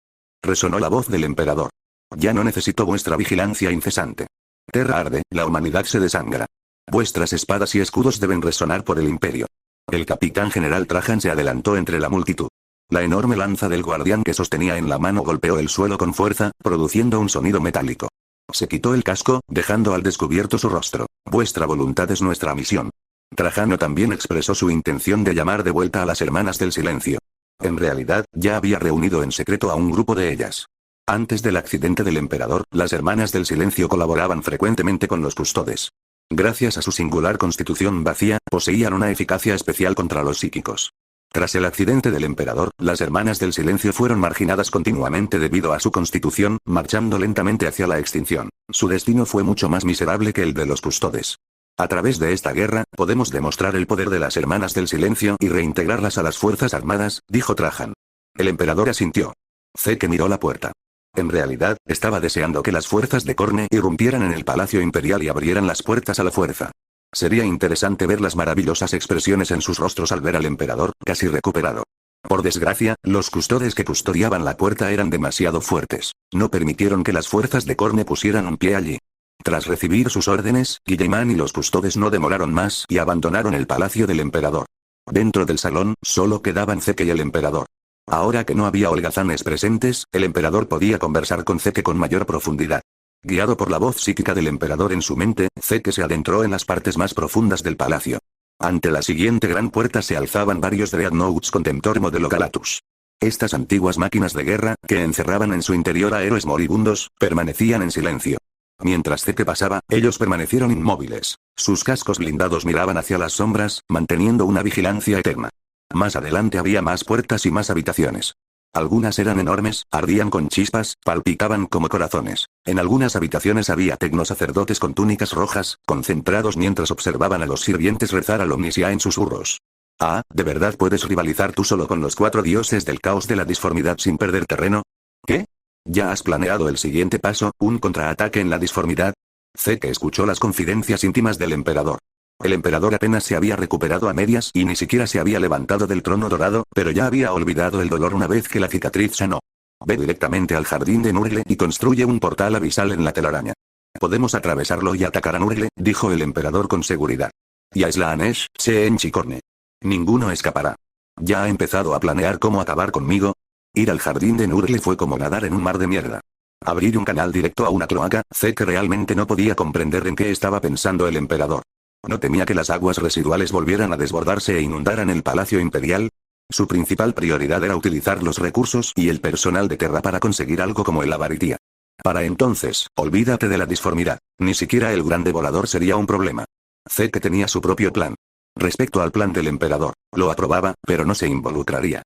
Resonó la voz del emperador. «Ya no necesito vuestra vigilancia incesante. Terra arde, la humanidad se desangra. Vuestras espadas y escudos deben resonar por el imperio». El capitán general Trajan se adelantó entre la multitud. La enorme lanza del guardián que sostenía en la mano golpeó el suelo con fuerza, produciendo un sonido metálico. Se quitó el casco, dejando al descubierto su rostro. «Vuestra voluntad es nuestra misión». Trajano también expresó su intención de llamar de vuelta a las Hermanas del Silencio. En realidad, ya había reunido en secreto a un grupo de ellas. Antes del accidente del emperador, las Hermanas del Silencio colaboraban frecuentemente con los custodes. Gracias a su singular constitución vacía, poseían una eficacia especial contra los psíquicos. Tras el accidente del emperador, las Hermanas del Silencio fueron marginadas continuamente debido a su constitución, marchando lentamente hacia la extinción. Su destino fue mucho más miserable que el de los custodes. A través de esta guerra, podemos demostrar el poder de las Hermanas del Silencio y reintegrarlas a las fuerzas armadas, dijo Trajan. El emperador asintió. Zeke miró la puerta. En realidad, estaba deseando que las fuerzas de Corne irrumpieran en el Palacio Imperial y abrieran las puertas a la fuerza. Sería interesante ver las maravillosas expresiones en sus rostros al ver al emperador, casi recuperado. Por desgracia, los custodes que custodiaban la puerta eran demasiado fuertes. No permitieron que las fuerzas de Corne pusieran un pie allí. Tras recibir sus órdenes, Guilliman y los custodes no demoraron más y abandonaron el palacio del emperador. Dentro del salón, solo quedaban Zeke y el emperador. Ahora que no había holgazanes presentes, el emperador podía conversar con Zeke con mayor profundidad. Guiado por la voz psíquica del emperador en su mente, Zeke se adentró en las partes más profundas del palacio. Ante la siguiente gran puerta se alzaban varios Dreadnoughts Contemptor modelo Galatus. Estas antiguas máquinas de guerra, que encerraban en su interior a héroes moribundos, permanecían en silencio. Mientras Zeke pasaba, ellos permanecieron inmóviles. Sus cascos blindados miraban hacia las sombras, manteniendo una vigilancia eterna. Más adelante había más puertas y más habitaciones. Algunas eran enormes, ardían con chispas, palpitaban como corazones. En algunas habitaciones había tecnosacerdotes con túnicas rojas, concentrados mientras observaban a los sirvientes rezar al Omnisia en susurros. Ah, ¿de verdad puedes rivalizar tú solo con los 4 dioses del caos de la disformidad sin perder terreno? ¿Qué? ¿Ya has planeado el siguiente paso, un contraataque en la disformidad? Zeke escuchó las confidencias íntimas del emperador. El emperador apenas se había recuperado a medias y ni siquiera se había levantado del trono dorado, pero ya había olvidado el dolor una vez que la cicatriz sanó. Ve directamente al jardín de Nurgle y construye un portal abisal en la telaraña. Podemos atravesarlo y atacar a Nurgle, dijo el emperador con seguridad. Y a Slaanesh, Seench y Corne. Ninguno escapará. ¿Ya ha empezado a planear cómo acabar conmigo? Ir al jardín de Nurgle fue como nadar en un mar de mierda. Abrir un canal directo a una cloaca, Zeke realmente no podía comprender en qué estaba pensando el emperador. ¿No temía que las aguas residuales volvieran a desbordarse e inundaran el Palacio Imperial? Su principal prioridad era utilizar los recursos y el personal de Terra para conseguir algo como el Avaritia. Para entonces, olvídate de la disformidad. Ni siquiera el gran devorador sería un problema. Zeke tenía su propio plan. Respecto al plan del emperador, lo aprobaba, pero no se involucraría.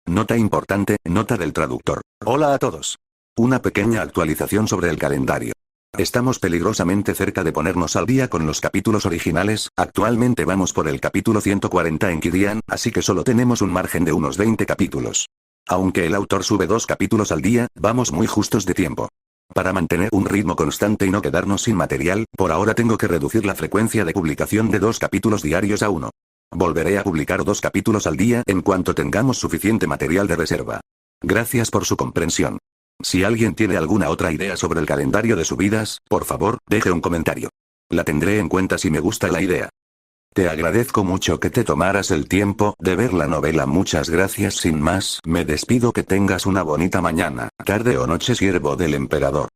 Nota importante, nota del traductor. Hola a todos. Una pequeña actualización sobre el calendario. Estamos peligrosamente cerca de ponernos al día con los capítulos originales, actualmente vamos por el capítulo 140 en Kirian, así que solo tenemos un margen de unos 20 capítulos. Aunque el autor sube 2 capítulos al día, vamos muy justos de tiempo. Para mantener un ritmo constante y no quedarnos sin material, por ahora tengo que reducir la frecuencia de publicación de 2 capítulos diarios a 1. Volveré a publicar 2 capítulos al día en cuanto tengamos suficiente material de reserva. Gracias por su comprensión. Si alguien tiene alguna otra idea sobre el calendario de subidas, por favor, deje un comentario. La tendré en cuenta si me gusta la idea. Te agradezco mucho que te tomaras el tiempo de ver la novela. Muchas gracias. Sin más, me despido. Que tengas una bonita mañana, tarde o noche, siervo del emperador.